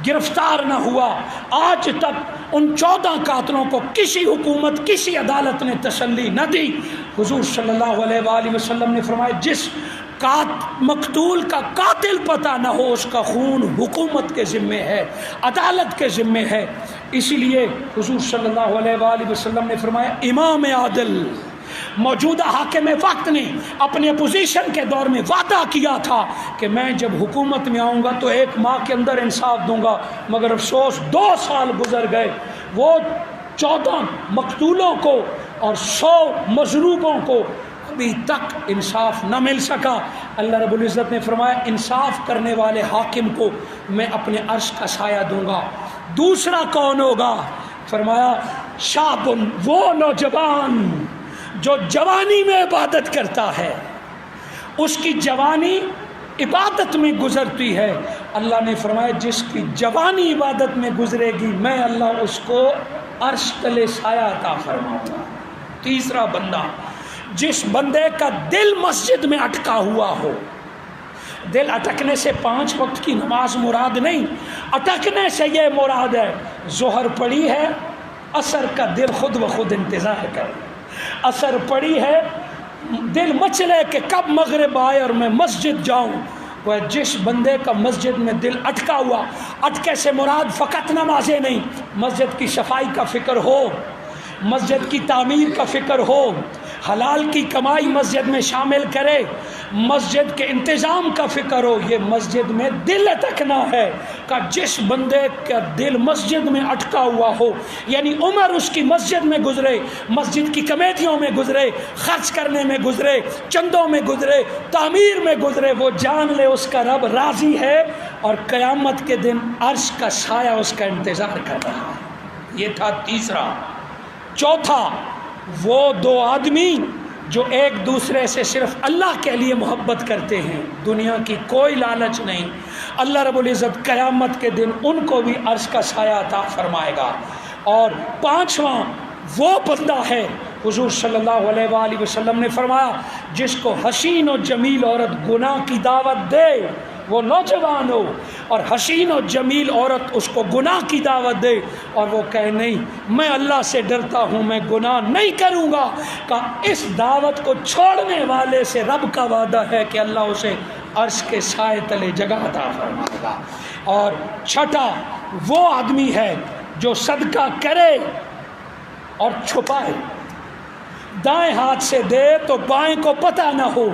گرفتار نہ ہوا۔ آج تک ان 14 قاتلوں کو کسی حکومت، کسی عدالت نے تسلی نہ دی۔ حضور صلی اللہ علیہ وآلہ وسلم نے فرمایا جس مقتول کا قاتل پتہ نہ ہو، اس کا خون حکومت کے ذمے ہے، عدالت کے ذمے ہے۔ اسی لیے حضور صلی اللہ علیہ وآلہ وسلم نے فرمایا امام عادل، موجودہ حاکم وقت نے اپنے اپوزیشن کے دور میں وعدہ کیا تھا کہ میں جب حکومت میں آؤں گا تو 1 ماہ کے اندر انصاف دوں گا، مگر افسوس 2 سال گزر گئے، وہ 14 مقتولوں کو اور 100 مظلوموں کو ابھی تک انصاف نہ مل سکا۔ اللہ رب العزت نے فرمایا انصاف کرنے والے حاکم کو میں اپنے عرش کا سایہ دوں گا۔ دوسرا کون ہوگا؟ فرمایا شاب، وہ نوجوان جو جوانی میں عبادت کرتا ہے، اس کی جوانی عبادت میں گزرتی ہے، اللہ نے فرمایا جس کی جوانی عبادت میں گزرے گی میں اللہ اس کو عرش تلے سایہ عطا فرماؤں گا۔ تیسرا بندہ، جس بندے کا دل مسجد میں اٹکا ہوا ہو، دل اٹکنے سے 5 وقت کی نماز مراد نہیں، اٹکنے سے یہ مراد ہے ظہر پڑی ہے، عصر کا دل خود بخود انتظار کرے، عصر پڑی ہے، دل مچلے کہ کب مغرب آئے اور میں مسجد جاؤں۔ وہ جس بندے کا مسجد میں دل اٹکا ہوا، اٹکے سے مراد فقط نمازیں نہیں، مسجد کی صفائی کا فکر ہو، مسجد کی تعمیر کا فکر ہو، حلال کی کمائی مسجد میں شامل کرے، مسجد کے انتظام کا فکر ہو، یہ مسجد میں دل اٹکنا ہے۔ کہ جس بندے کا دل مسجد میں اٹکا ہوا ہو، یعنی عمر اس کی مسجد میں گزرے، مسجد کی کمیٹیوں میں گزرے، خرچ کرنے میں گزرے، چندوں میں گزرے، تعمیر میں گزرے، وہ جان لے اس کا رب راضی ہے اور قیامت کے دن عرش کا سایہ اس کا انتظار کر رہا ہے۔ یہ تھا تیسرا۔ چوتھا، وہ 2 آدمی جو ایک دوسرے سے صرف اللہ کے لیے محبت کرتے ہیں، دنیا کی کوئی لالچ نہیں، اللہ رب العزت قیامت کے دن ان کو بھی عرش کا سایہ عطا فرمائے گا۔ اور 5واں وہ بندہ ہے، حضور صلی اللہ علیہ وآلہ وسلم نے فرمایا جس کو حسین و جمیل عورت گناہ کی دعوت دے، وہ نوجوان ہو اور حسین و جمیل عورت اس کو گناہ کی دعوت دے اور وہ کہے نہیں میں اللہ سے ڈرتا ہوں، میں گناہ نہیں کروں گا، کہ اس دعوت کو چھوڑنے والے سے رب کا وعدہ ہے کہ اللہ اسے عرش کے سائے تلے جگہ عطا فرمائے گا۔ اور چھٹا وہ آدمی ہے جو صدقہ کرے اور چھپائے، دائیں ہاتھ سے دے تو بائیں کو پتہ نہ ہو،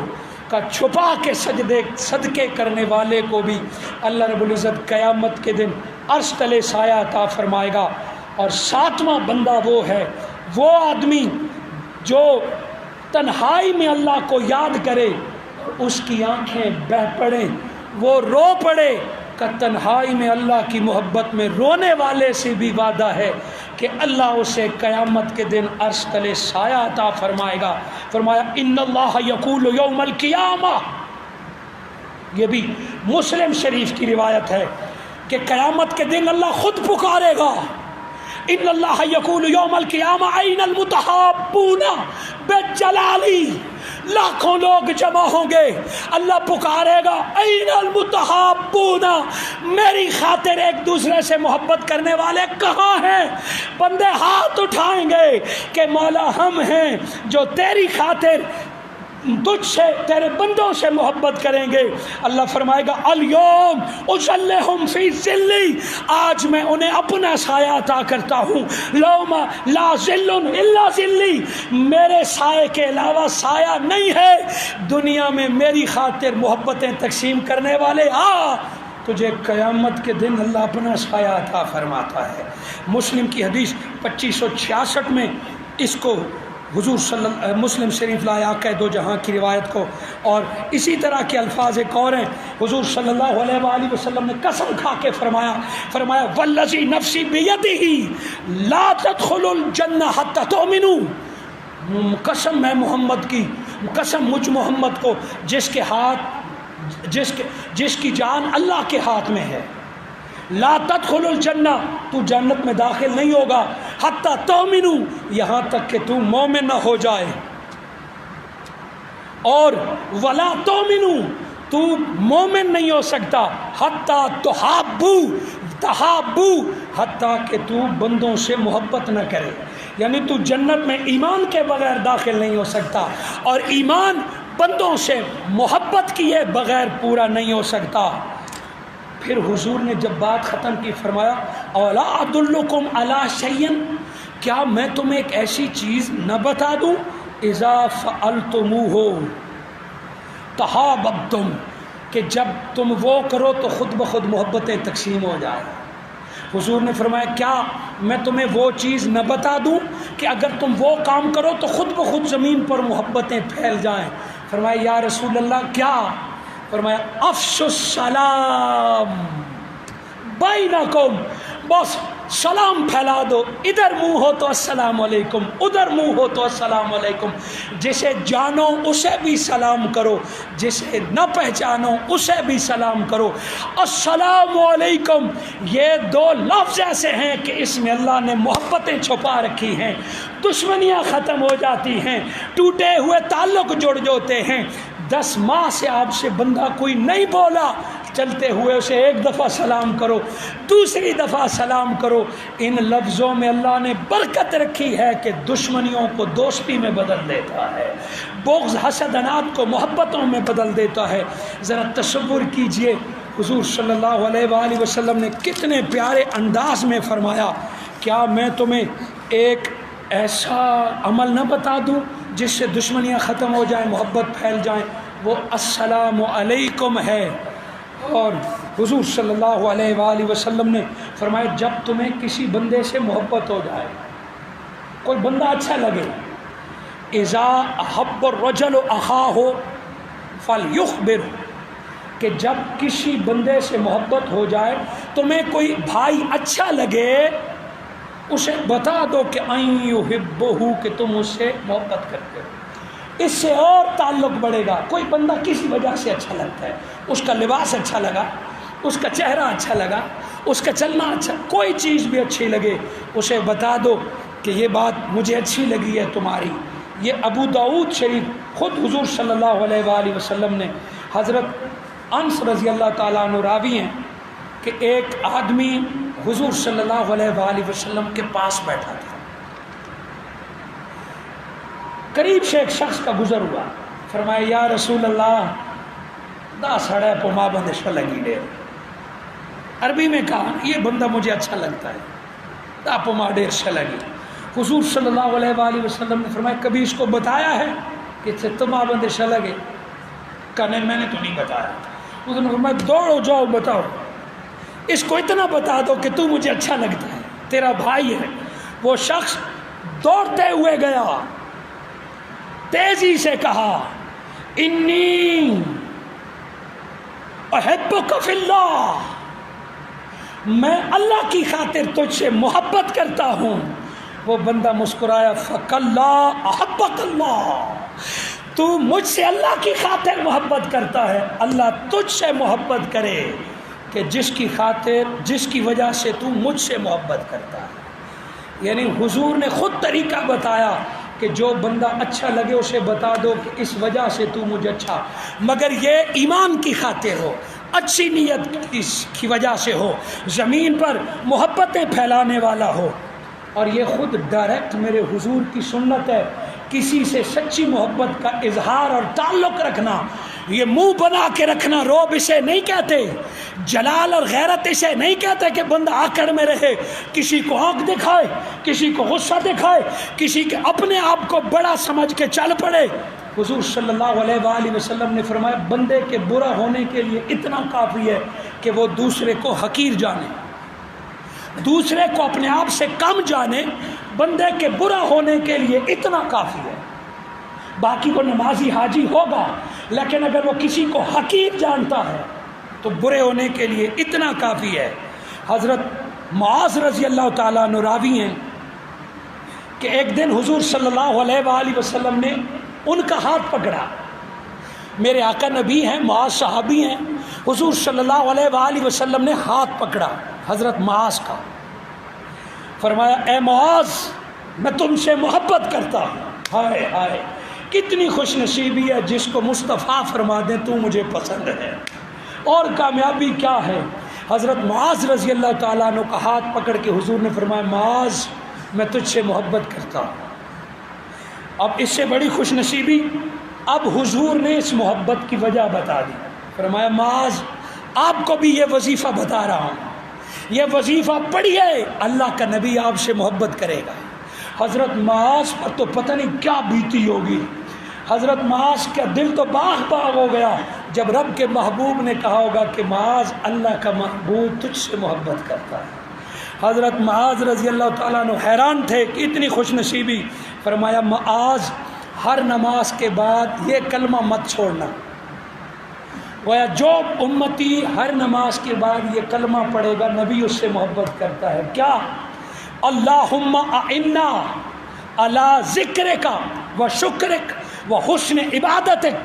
کا چھپا کے صدقے کرنے والے کو بھی اللہ رب العزت قیامت کے دن عرش تلے سایہ عطا فرمائے گا۔ اور ساتواں بندہ وہ ہے، وہ آدمی جو تنہائی میں اللہ کو یاد کرے، اس کی آنکھیں بہہ پڑیں، وہ رو پڑے، کہ تنہائی میں اللہ کی محبت میں رونے والے سے بھی وعدہ ہے کہ اللہ اسے قیامت کے دن عرش تلے سایہ عطا فرمائے گا۔ فرمایا ان اللہ یقول یوم القیامہ، یہ بھی مسلم شریف کی روایت ہے کہ قیامت کے دن اللہ خود پکارے گا، ان اللہ یقول یوم القیامہ این المتحابون بجلالی، لاکھوں لوگ جمع ہوں گے، اللہ پکارے گا این المتحابون، میری خاطر ایک دوسرے سے محبت کرنے والے کہاں ہیں؟ بندے ہاتھ اٹھائیں گے کہ مولا ہم ہیں جو تیری خاطر تجھ سے تیرے بندوں سے محبت کریں گے۔ اللہ فرمائے گا الیوم اظلھم فی ظلی، آج میں انہیں اپنا سایہ عطا کرتا ہوں، یوم لا ظل الا ظلی، میرے سائے کے علاوہ سایہ نہیں ہے۔ دنیا میں میری خاطر محبتیں تقسیم کرنے والے آ، تجھے قیامت کے دن اللہ اپنا سایہ عطا فرماتا ہے۔ مسلم کی حدیث 2566 میں اس کو حضور مسلم شریف لایا آقا دو جہاں کی روایت کو، اور اسی طرح کے الفاظ ایک اور ہیں، حضور صلی اللہ علیہ وآلہ وسلم نے قسم کھا کے فرمایا والذی نفسی بیدہ لا تدخلوا الجنہ حتی تؤمنوا، قسم میں محمد کی، قسم مجھ محمد کو جس کے ہاتھ جس کی جان اللہ کے ہاتھ میں ہے، لا تدخل الجنہ، تو جنت میں داخل نہیں ہوگا، حتی تؤمنو، یہاں تک کہ تو مومن نہ ہو جائے، اور ولا تؤمنو، تو مومن نہیں ہو سکتا، حتی تحابو، حتی کہ تو بندوں سے محبت نہ کرے، یعنی تو جنت میں ایمان کے بغیر داخل نہیں ہو سکتا، اور ایمان بندوں سے محبت کیے بغیر پورا نہیں ہو سکتا۔ پھر حضور نے جب بات ختم کی فرمایا اولا ادلکم علی شیء، کیا میں تمہیں ایک ایسی چیز نہ بتا دوں اذا فعلتموہ تحاببتم، کہ جب تم وہ کرو تو خود بخود محبتیں تقسیم ہو جائیں۔ حضور نے فرمایا کیا میں تمہیں وہ چیز نہ بتا دوں کہ اگر تم وہ کام کرو تو خود بخود زمین پر محبتیں پھیل جائیں؟ فرمایا یا رسول اللہ کیا؟ فرمایا افشوا السلام بینکم، بس سلام پھیلا دو، ادھر منہ ہو تو السلام علیکم، ادھر منہ ہو تو السلام علیکم، جسے جانو اسے بھی سلام کرو، جسے نہ پہچانو اسے بھی سلام کرو۔ السلام علیکم، یہ دو لفظ ایسے ہیں کہ اس میں اللہ نے محبتیں چھپا رکھی ہیں، دشمنیاں ختم ہو جاتی ہیں، ٹوٹے ہوئے تعلق جڑ جاتے ہیں۔ 10 ماہ سے آپ سے بندہ کوئی نہیں بولا، چلتے ہوئے اسے ایک دفعہ سلام کرو، دوسری دفعہ سلام کرو۔ ان لفظوں میں اللہ نے برکت رکھی ہے کہ دشمنیوں کو دوستی میں بدل دیتا ہے، بغض حسد انات کو محبتوں میں بدل دیتا ہے۔ ذرا تصور کیجئے حضور صلی اللہ علیہ وآلہ وسلم نے کتنے پیارے انداز میں فرمایا، کیا میں تمہیں ایک ایسا عمل نہ بتا دوں جس سے دشمنیاں ختم ہو جائیں، محبت پھیل جائیں؟ وہ السلام علیکم ہے۔ اور حضور صلی اللہ علیہ وآلہ وسلم نے فرمایا جب تمہیں کسی بندے سے محبت ہو جائے، کوئی بندہ اچھا لگے، اذا احب الرجل اخاہ فلیخبرہ، کہ جب کسی بندے سے محبت ہو جائے، تمہیں کوئی بھائی اچھا لگے، اسے بتا دو کہ ان یحبہ، کہ تم اس سے محبت کرتے ہو، اس سے اور تعلق بڑھے گا۔ کوئی بندہ کسی وجہ سے اچھا لگتا ہے، اس کا لباس اچھا لگا، اس کا چہرہ اچھا لگا، اس کا چلنا اچھا، کوئی چیز بھی اچھی لگے، اسے بتا دو کہ یہ بات مجھے اچھی لگی ہے تمہاری۔ یہ ابو داؤد شریف خود حضور صلی اللہ علیہ وآلہ وسلم نے حضرت انس رضی اللہ تعالیٰ عنہ راوی ہیں کہ ایک آدمی حضور صلی اللہ علیہ وآلہ وسلم کے پاس بیٹھا تھا، قریب سے ایک شخص کا گزر ہوا، فرمایا یا رسول اللہ دا سڑے پما بندش لگی ڈیر، عربی میں کہا یہ بندہ مجھے اچھا لگتا ہے، دا پما ڈیر سے لگی۔ حضور صلی اللہ علیہ وآلہ وسلم نے فرمایا کبھی اس کو بتایا ہے کہ تما بندش لگے؟ کہا نہیں میں نے تو نہیں بتایا۔ اس نے فرمایا دوڑو جاؤ بتاؤ، اس کو اتنا بتا دو کہ تو مجھے اچھا لگتا ہے، تیرا بھائی ہے۔ وہ شخص دوڑتے ہوئے گیا، تیزی سے کہا انی احبک فی اللہ، میں اللہ کی خاطر تجھ سے محبت کرتا ہوں۔ وہ بندہ مسکرایا فَقَاللَّهُ أَحَبَّكَ اللَّهُ، تو مجھ سے اللہ کی خاطر محبت کرتا ہے، اللہ تجھ سے محبت کرے کہ جس کی خاطر جس کی وجہ سے تو مجھ سے محبت کرتا ہے۔ یعنی حضور نے خود طریقہ بتایا کہ جو بندہ اچھا لگے اسے بتا دو کہ اس وجہ سے تو مجھے اچھا، مگر یہ ایمان کی خاطر ہو، اچھی نیت کی وجہ سے ہو، زمین پر محبتیں پھیلانے والا ہو۔ اور یہ خود ڈائریکٹ میرے حضور کی سنت ہے، کسی سے سچی محبت کا اظہار اور تعلق رکھنا، یہ منہ بنا کے رکھنا، روب اسے نہیں کہتے، جلال اور غیرت اسے نہیں کہتے کہ بندہ آکڑ میں رہے، کسی کو آنکھ دکھائے، کسی کو غصہ دکھائے، کسی کے اپنے آپ کو بڑا سمجھ کے چل پڑے۔ حضور صلی اللہ علیہ وآلہ وسلم نے فرمایا بندے کے برا ہونے کے لیے اتنا کافی ہے کہ وہ دوسرے کو حقیر جانے، دوسرے کو اپنے آپ سے کم جانے، بندے کے برا ہونے کے لیے اتنا کافی ہے۔ باقی وہ نمازی حاجی ہوگا، لیکن اگر وہ کسی کو حقیر جانتا ہے تو برے ہونے کے لیے اتنا کافی ہے۔ حضرت معاذ رضی اللہ تعالیٰ عنہ راوی ہیں کہ ایک دن حضور صلی اللہ علیہ وآلہ وسلم نے ان کا ہاتھ پکڑا، میرے آقا نبی ہیں، معاذ صحابی ہیں، حضور صلی اللہ علیہ وآلہ وسلم نے ہاتھ پکڑا حضرت معاذ کا، فرمایا اے معاذ میں تم سے محبت کرتا ہوں۔ ہائے ہائے کتنی خوش نصیبی ہے جس کو مصطفیٰ فرما دیں تو مجھے پسند ہے، اور کامیابی کیا ہے۔ حضرت معاذ رضی اللہ تعالیٰ عنہ کا ہاتھ پکڑ کے حضور نے فرمایا معاذ میں تجھ سے محبت کرتا ہوں۔ اب اس سے بڑی خوش نصیبی، اب حضور نے اس محبت کی وجہ بتا دی، فرمایا معاذ آپ کو بھی یہ وظیفہ بتا رہا ہوں، یہ وظیفہ پڑھیے، اللہ کا نبی آپ سے محبت کرے گا۔ حضرت معاذ پر تو پتہ نہیں کیا بیتی ہوگی، حضرت معاذ کا دل تو باغ باغ ہو گیا جب رب کے محبوب نے کہا ہوگا کہ معاذ اللہ کا محبوب تجھ سے محبت کرتا ہے۔ حضرت معاذ رضی اللہ تعالیٰ عنہ حیران تھے کہ اتنی خوش نصیبی۔ فرمایا معاذ ہر نماز کے بعد یہ کلمہ مت چھوڑنا، گویا جو امتی ہر نماز کے بعد یہ کلمہ پڑھے گا نبی اس سے محبت کرتا ہے۔ کیا؟ اللہم اعنا علی ذکرک و شکرک و حسن عبادتک،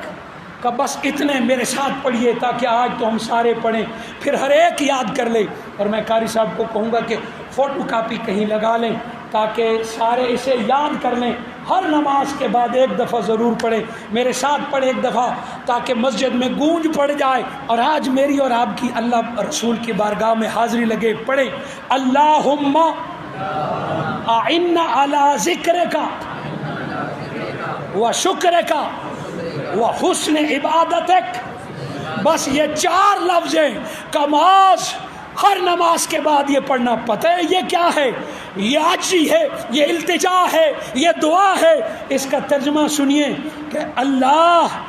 کا بس اتنے میرے ساتھ پڑھیے تاکہ آج تو ہم سارے پڑھیں، پھر ہر ایک یاد کر لے۔ اور میں قاری صاحب کو کہوں گا کہ فوٹو کاپی کہیں لگا لیں تاکہ سارے اسے یاد کر لیں، ہر نماز کے بعد ایک دفعہ ضرور پڑھیں، میرے ساتھ پڑھیں ایک دفعہ تاکہ مسجد میں گونج پڑ جائے، اور آج میری اور آپ کی اللہ رسول کی بارگاہ میں حاضری لگے۔ پڑھیں اللہم اعنا علی ذکرک و شکرک و حسن عبادتک، بس یہ 4 لفظ ہیں کماز ہر نماز کے بعد یہ پڑھنا۔ پتہ ہے یہ کیا ہے؟ یہ عاجزی ہے، یہ التجا ہے، یہ دعا ہے۔ اس کا ترجمہ سنیے کہ اللہ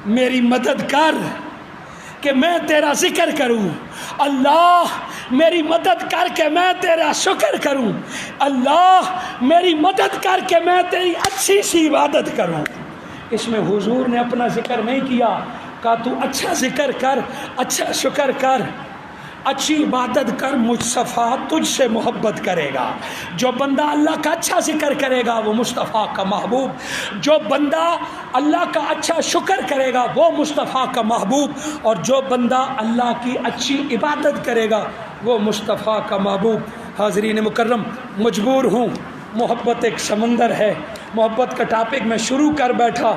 میری مدد کر کہ میں تیرا ذکر کروں، اللہ میری مدد کر کے میں تیرا شکر کروں، اللہ میری مدد کر کے میں تیری اچھی سی عبادت کروں۔ اس میں حضور نے اپنا ذکر نہیں کیا، کہا تو اچھا ذکر کر، اچھا شکر کر، اچھی عبادت کر، مصطفیٰ تجھ سے محبت کرے گا۔ جو بندہ اللہ کا اچھا ذکر کرے گا وہ مصطفیٰ کا محبوب، جو بندہ اللہ کا اچھا شکر کرے گا وہ مصطفیٰ کا محبوب، اور جو بندہ اللہ کی اچھی عبادت کرے گا وہ مصطفیٰ کا محبوب۔ حاضرین مکرم، مجبور ہوں، محبت ایک سمندر ہے، محبت کا ٹاپک میں شروع کر بیٹھا،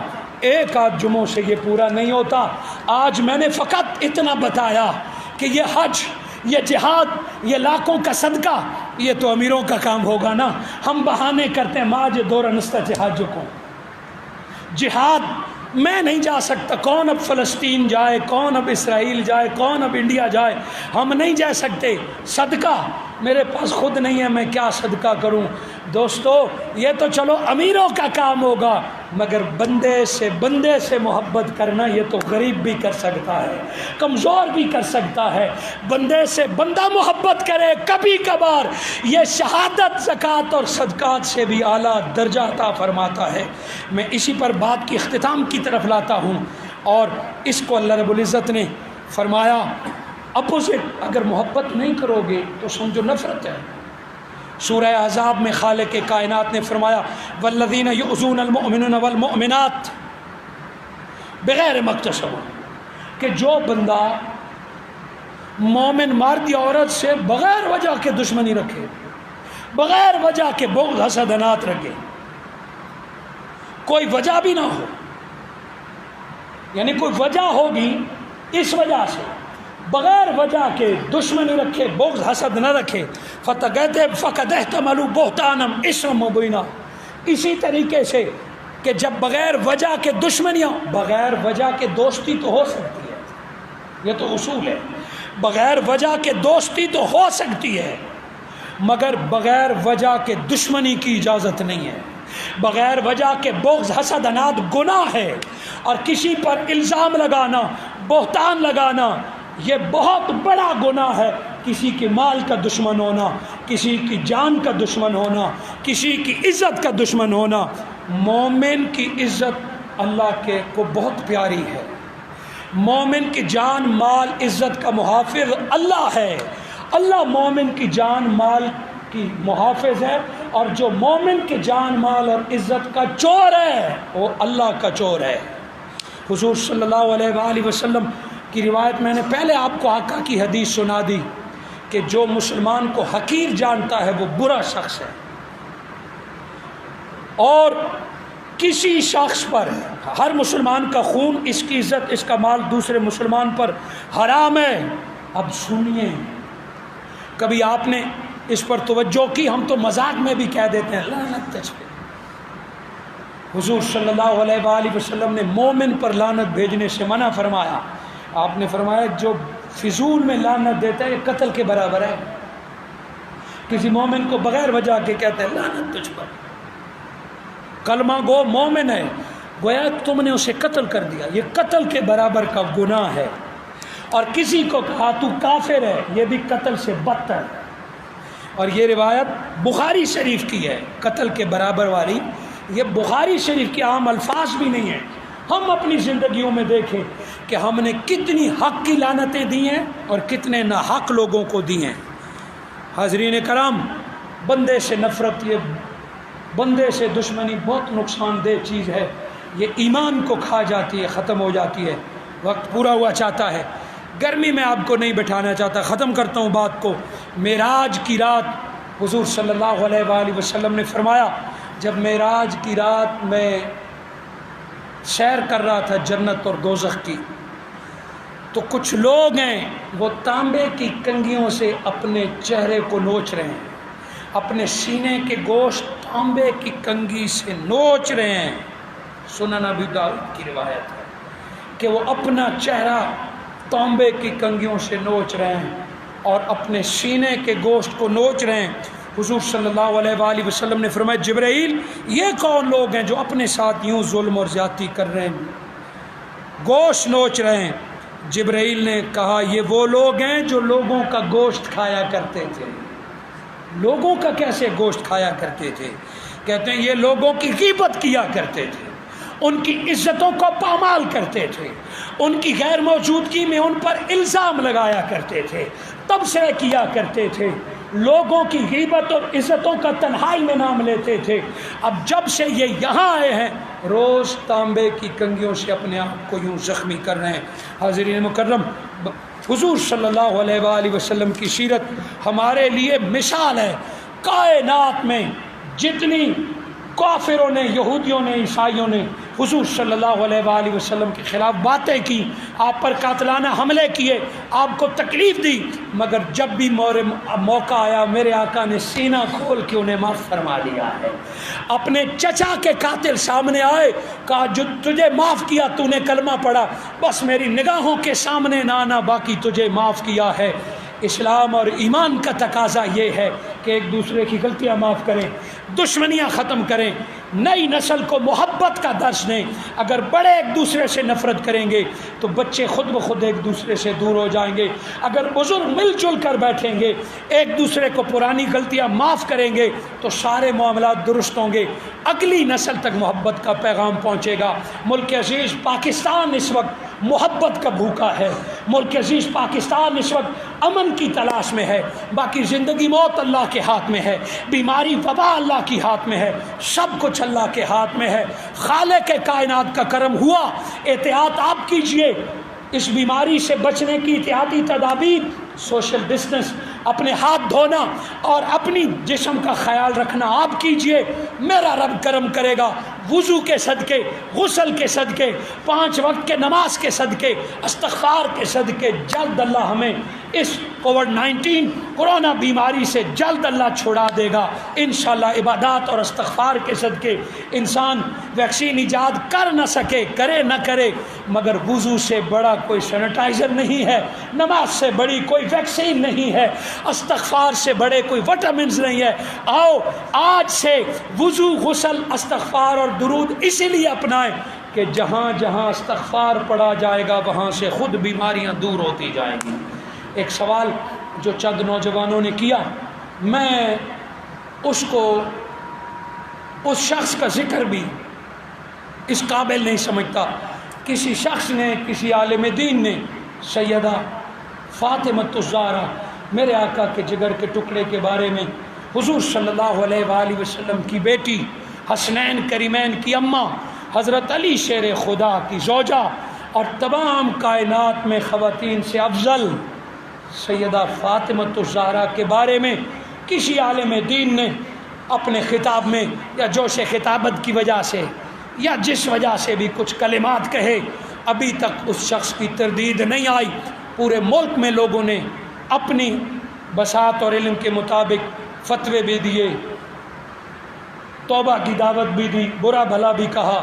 ایک آدھ جمعوں سے یہ پورا نہیں ہوتا، آج میں نے فقط اتنا بتایا کہ یہ حج، یہ جہاد، یہ لاکھوں کا صدقہ، یہ تو امیروں کا کام ہوگا نا. ہم بہانے کرتے ہیں ماج دور نستہ حاجکم. جہاد میں نہیں جا سکتا، کون اب فلسطین جائے، کون اب اسرائیل جائے، کون اب انڈیا جائے، ہم نہیں جا سکتے. صدقہ میرے پاس خود نہیں ہے، میں کیا صدقہ کروں؟ دوستو یہ تو چلو امیروں کا کام ہوگا، مگر بندے سے محبت کرنا یہ تو غریب بھی کر سکتا ہے، کمزور بھی کر سکتا ہے. بندے سے بندہ محبت کرے کبھی کبھار یہ شہادت، زکوٰۃ اور صدقات سے بھی اعلیٰ درجہ عطا فرماتا ہے. میں اسی پر بات کی اختتام کی طرف لاتا ہوں، اور اس کو اللہ رب العزت نے فرمایا اپوزٹ، اگر محبت نہیں کرو گے تو سمجھو نفرت ہے. سورہ احزاب میں خالق کائنات نے فرمایا والذین یؤذون المؤمنین والمؤمنات بغیر مکتسب، کہ جو بندہ مومن مرد یا عورت سے بغیر وجہ کے دشمنی رکھے، بغیر وجہ کے بغض حسد انات رکھے، کوئی وجہ بھی نہ ہو، یعنی کوئی وجہ ہوگی اس وجہ سے، بغیر وجہ کے دشمنی رکھے، بغض حسد نہ رکھے، فقد احتملوا بہتانا اثما مبینا. اسی طریقے سے کہ جب بغیر وجہ کے دشمنیاں، بغیر وجہ کے دوستی تو ہو سکتی ہے، یہ تو اصول ہے، بغیر وجہ کے دوستی تو ہو سکتی ہے، مگر بغیر وجہ کے دشمنی کی اجازت نہیں ہے. بغیر وجہ کے بغض حسد اناد گناہ ہے، اور کسی پر الزام لگانا، بہتان لگانا، یہ بہت بڑا گناہ ہے. کسی کے مال کا دشمن ہونا، کسی کی جان کا دشمن ہونا، کسی کی عزت کا دشمن ہونا. مومن کی عزت اللہ کے کو بہت پیاری ہے. مومن کی جان مال عزت کا محافظ اللہ ہے. اللہ مومن کی جان مال کی محافظ ہے، اور جو مومن کی جان مال اور عزت کا چور ہے وہ اللہ کا چور ہے. حضور صلی اللہ علیہ وآلہ وسلم کی روایت میں نے پہلے آپ کو آقا کی حدیث سنا دی کہ جو مسلمان کو حقیر جانتا ہے وہ برا شخص ہے. اور کسی شخص پر، ہر مسلمان کا خون، اس کی عزت، اس کا مال دوسرے مسلمان پر حرام ہے. اب سنیے، کبھی آپ نے اس پر توجہ کی؟ ہم تو مذاق میں بھی کہہ دیتے ہیں لعنت تجھ پہ. حضور صلی اللہ علیہ وآلہ وسلم نے مومن پر لعنت بھیجنے سے منع فرمایا. آپ نے فرمایا جو فضول میں لعنت دیتا ہے یہ قتل کے برابر ہے. کسی مومن کو بغیر وجہ کے کہتے ہیں لعنت تجھ پر، کلمہ گو مومن ہے، گویا تم نے اسے قتل کر دیا، یہ قتل کے برابر کا گناہ ہے. اور کسی کو کہا تو کافر ہے، یہ بھی قتل سے بدتر ہے. اور یہ روایت بخاری شریف کی ہے، قتل کے برابر والی. یہ بخاری شریف کے عام الفاظ بھی نہیں ہیں. ہم اپنی زندگیوں میں دیکھیں کہ ہم نے کتنی حق کی لعنتیں دی ہیں اور کتنے ناحق لوگوں کو دی ہیں. حاضرین کرام، بندے سے نفرت، یہ بندے سے دشمنی بہت نقصان دہ چیز ہے. یہ ایمان کو کھا جاتی ہے، ختم ہو جاتی ہے. وقت پورا ہوا چاہتا ہے، گرمی میں آپ کو نہیں بٹھانا چاہتا، ختم کرتا ہوں بات کو. معراج کی رات حضور صلی اللہ علیہ وآلہ وسلم نے فرمایا، جب معراج کی رات میں سیر کر رہا تھا جنت اور دوزخ کی، تو کچھ لوگ ہیں وہ تانبے کی کنگھیوں سے اپنے چہرے کو نوچ رہے ہیں، اپنے سینے کے گوشت تانبے کی کنگھی سے نوچ رہے ہیں. سنن ابی داؤد کی روایت ہے کہ وہ اپنا چہرہ تانبے کی کنگھیوں سے نوچ رہے ہیں اور اپنے سینے کے گوشت کو نوچ رہے ہیں. حضور صلی اللہ علیہ وآلہ وسلم نے فرمایا جبرائیل یہ کون لوگ ہیں جو اپنے ساتھ یوں ظلم اور زیادتی کر رہے ہیں، گوشت نوچ رہے ہیں؟ جبرائیل نے کہا یہ وہ لوگ ہیں جو لوگوں کا گوشت کھایا کرتے تھے. لوگوں کا کیسے گوشت کھایا کرتے تھے؟ کہتے ہیں یہ لوگوں کی غیبت کیا کرتے تھے، ان کی عزتوں کو پامال کرتے تھے، ان کی غیر موجودگی میں ان پر الزام لگایا کرتے تھے، تبصرے کیا کرتے تھے، لوگوں کی غیبت اور عزتوں کا تنہائی میں نام لیتے تھے. اب جب سے یہ یہاں آئے ہیں روز تانبے کی کنگھیوں سے اپنے آپ کو یوں زخمی کر رہے ہیں. حاضرین مکرم، حضور صلی اللہ علیہ وآلہ وسلم کی سیرت ہمارے لیے مثال ہے. کائنات میں جتنی کافروں نے، یہودیوں نے، عیسائیوں نے حضور صلی اللہ علیہ وآلہ وسلم کے خلاف باتیں کی، آپ پر قاتلانہ حملے کیے، آپ کو تکلیف دی، مگر جب بھی موقع آیا میرے آقا نے سینہ کھول کے انہیں معاف فرما دیا ہے۔ اپنے چچا کے قاتل سامنے آئے، کہا جو تجھے معاف کیا تو نے کلمہ پڑھا، بس میری نگاہوں کے سامنے نہ آنا، باقی تجھے معاف کیا ہے۔ اسلام اور ایمان کا تقاضا یہ ہے کہ ایک دوسرے کی غلطیاں معاف کریں، دشمنیاں ختم کریں، نئی نسل کو محبت کا درس دیں۔ اگر بڑے ایک دوسرے سے نفرت کریں گے تو بچے خود بخود ایک دوسرے سے دور ہو جائیں گے۔ اگر بزرگ مل جل کر بیٹھیں گے، ایک دوسرے کو پرانی غلطیاں معاف کریں گے تو سارے معاملات درست ہوں گے، اگلی نسل تک محبت کا پیغام پہنچے گا۔ ملک عزیز پاکستان اس وقت محبت کا بھوکا ہے، ملک عزیز پاکستان اس وقت امن کی تلاش میں ہے، باقی زندگی موت اللہ کے ہاتھ میں ہے، بیماری وبا اللہ کے ہاتھ میں ہے، سب کچھ اللہ کے ہاتھ میں ہے۔ خالق کائنات کا کرم ہوا، احتیاط آپ کیجئے، اس بیماری سے بچنے کی احتیاطی تدابیر، سوشل ڈسٹنس، اپنے ہاتھ دھونا اور اپنی جسم کا خیال رکھنا آپ کیجئے، میرا رب کرم کرے گا۔ وضو کے صدقے، غسل کے صدقے، 5 وقت کے نماز کے صدقے، استغفار کے صدقے، جلد اللہ ہمیں اس کووڈ-19 کورونا بیماری سے جلد اللہ چھڑا دے گا انشاءاللہ۔ عبادات اور استغفار کے صدقے انسان ویکسین ایجاد کر نہ سکے، کرے نہ کرے، مگر وضو سے بڑا کوئی سینیٹائزر نہیں ہے، نماز سے بڑی کوئی ویکسین نہیں ہے، استغفار سے بڑے کوئی وٹامنز نہیں ہے۔ آؤ آج سے وضو، غسل، استغفار اور درود اسی لیے اپنائیں کہ جہاں جہاں استغفار پڑھا جائے گا وہاں سے خود بیماریاں دور ہوتی جائیں گی۔ ایک سوال جو چند نوجوانوں نے کیا، میں اس شخص کا ذکر بھی اس قابل نہیں سمجھتا۔ کسی شخص نے، کسی عالم دین نے سیدہ فاطمہ الزہرا، میرے آقا کے جگر کے ٹکڑے کے بارے میں، حضور صلی اللہ علیہ وآلہ وسلم کی بیٹی، حسنین کریمین کی اماں، حضرت علی شیر خدا کی زوجہ اور تمام کائنات میں خواتین سے افضل سیدہ فاطمہ الزہرا کے بارے میں کسی عالم دین نے اپنے خطاب میں یا جوش خطابت کی وجہ سے یا جس وجہ سے بھی کچھ کلمات کہے، ابھی تک اس شخص کی تردید نہیں آئی۔ پورے ملک میں لوگوں نے اپنی بساط اور علم کے مطابق فتوے بھی دیے، توبہ کی دعوت بھی دی، برا بھلا بھی کہا،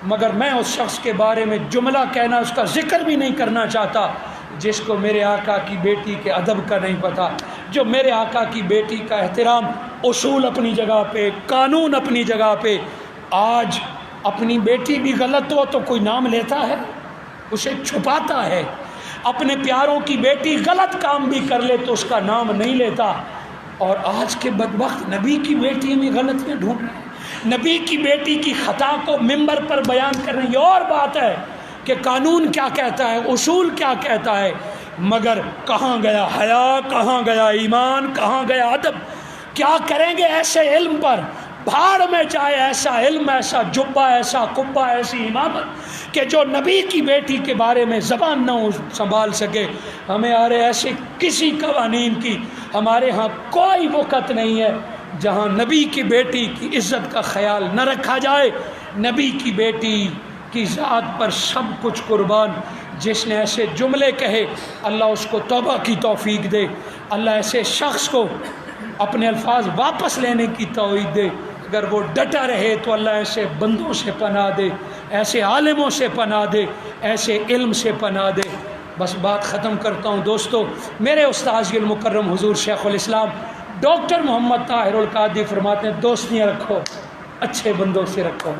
مگر میں اس شخص کے بارے میں جملہ کہنا، اس کا ذکر بھی نہیں کرنا چاہتا جس کو میرے آقا کی بیٹی کے ادب کا نہیں پتہ، جو میرے آقا کی بیٹی کا احترام، اصول اپنی جگہ پہ، قانون اپنی جگہ پہ، آج اپنی بیٹی بھی غلط ہو تو کوئی نام لیتا ہے، اسے چھپاتا ہے، اپنے پیاروں کی بیٹی غلط کام بھی کر لے تو اس کا نام نہیں لیتا۔ اور آج کے بدبخت نبی کی بیٹی میں غلطیاں ڈھونڈ رہے ہیں، نبی کی بیٹی کی خطا کو ممبر پر بیان کر رہے ہیں۔ یہ اور بات ہے کہ قانون کیا کہتا ہے، اصول کیا کہتا ہے، مگر کہاں گیا حیا، کہاں گیا ایمان، کہاں گیا ادب؟ کیا کریں گے ایسے علم پر؟ بھاڑ میں جائے ایسا علم، ایسا جبہ، ایسا قبہ، ایسی امامت کہ جو نبی کی بیٹی کے بارے میں زبان نہ سنبھال سکے۔ ہمارے ایسے کسی قوانین کی ہمارے ہاں کوئی وقت نہیں ہے جہاں نبی کی بیٹی کی عزت کا خیال نہ رکھا جائے۔ نبی کی بیٹی کی ذات پر سب کچھ قربان۔ جس نے ایسے جملے کہے اللہ اس کو توبہ کی توفیق دے، اللہ ایسے شخص کو اپنے الفاظ واپس لینے کی توفیق دے۔ اگر وہ ڈٹا رہے تو اللہ ایسے بندوں سے پناہ دے، ایسے عالموں سے پناہ دے، ایسے علم سے پناہ دے۔ بس بات ختم کرتا ہوں دوستو، میرے استاذ المکرم حضور شیخ الاسلام ڈاکٹر محمد طاہر القادری فرماتے ہیں دوستیاں رکھو، اچھے بندوں سے رکھو،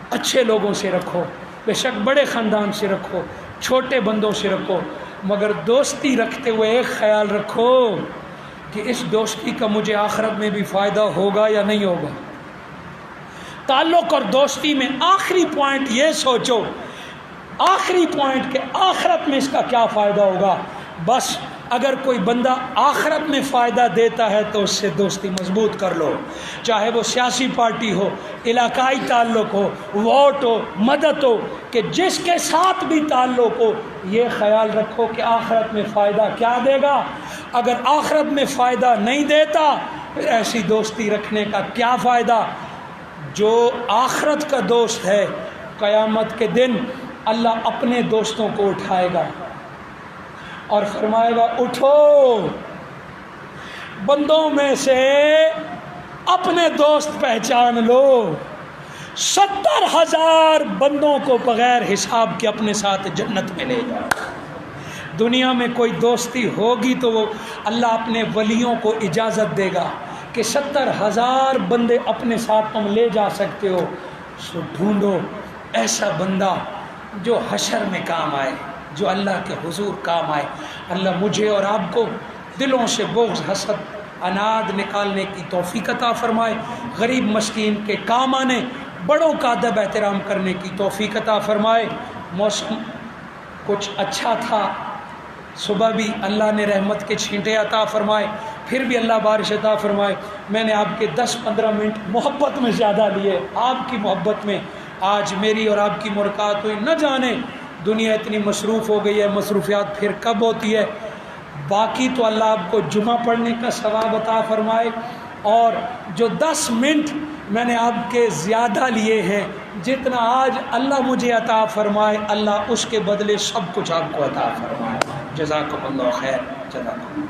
اچھے لوگوں سے رکھو، بے شک بڑے خاندان سے رکھو، چھوٹے بندوں سے رکھو، مگر دوستی رکھتے ہوئے ایک خیال رکھو کہ اس دوستی کا مجھے آخرت میں بھی فائدہ ہوگا یا نہیں ہوگا۔ تعلق اور دوستی میں آخری پوائنٹ یہ سوچو، آخری پوائنٹ کہ آخرت میں اس کا کیا فائدہ ہوگا۔ بس اگر کوئی بندہ آخرت میں فائدہ دیتا ہے تو اس سے دوستی مضبوط کر لو، چاہے وہ سیاسی پارٹی ہو، علاقائی تعلق ہو، ووٹ ہو، مدد ہو، کہ جس کے ساتھ بھی تعلق ہو یہ خیال رکھو کہ آخرت میں فائدہ کیا دے گا۔ اگر آخرت میں فائدہ نہیں دیتا پھر ایسی دوستی رکھنے کا کیا فائدہ۔ جو آخرت کا دوست ہے قیامت کے دن اللہ اپنے دوستوں کو اٹھائے گا اور فرمائے گا اٹھو، بندوں میں سے اپنے دوست پہچان لو۔ 70,000 بندوں کو بغیر حساب کے اپنے ساتھ جنت میں لے جاؤ۔ دنیا میں کوئی دوستی ہوگی تو وہ اللہ اپنے ولیوں کو اجازت دے گا کہ 70,000 بندے اپنے ساتھ تم لے جا سکتے ہو، سو ڈھونڈو ایسا بندہ جو حشر میں کام آئے، جو اللہ کے حضور کام آئے۔ اللہ مجھے اور آپ کو دلوں سے بغض، حسد، اناد نکالنے کی توفیق عطا فرمائے، غریب مسکین کے کام آنے، بڑوں کا ادب احترام کرنے کی توفیق عطا فرمائے۔ موسم کچھ اچھا تھا، صبح بھی اللہ نے رحمت کے چھینٹے عطا فرمائے، پھر بھی اللہ بارش عطا فرمائے۔ میں نے آپ کے 10-15 منٹ محبت میں زیادہ لیے، آپ کی محبت میں آج میری اور آپ کی ملاقات ہوئی۔ نہ جانے دنیا اتنی مصروف ہو گئی ہے، مصروفیات پھر کب ہوتی ہے۔ باقی تو اللہ آپ کو جمعہ پڑھنے کا ثواب عطا فرمائے، اور جو 10 منٹ میں نے آپ کے زیادہ لیے ہیں، جتنا آج اللہ مجھے عطا فرمائے، اللہ اس کے بدلے سب کچھ آپ کو عطا فرمائے۔ جزاکم اللہ خیر، جزاکم اللہ۔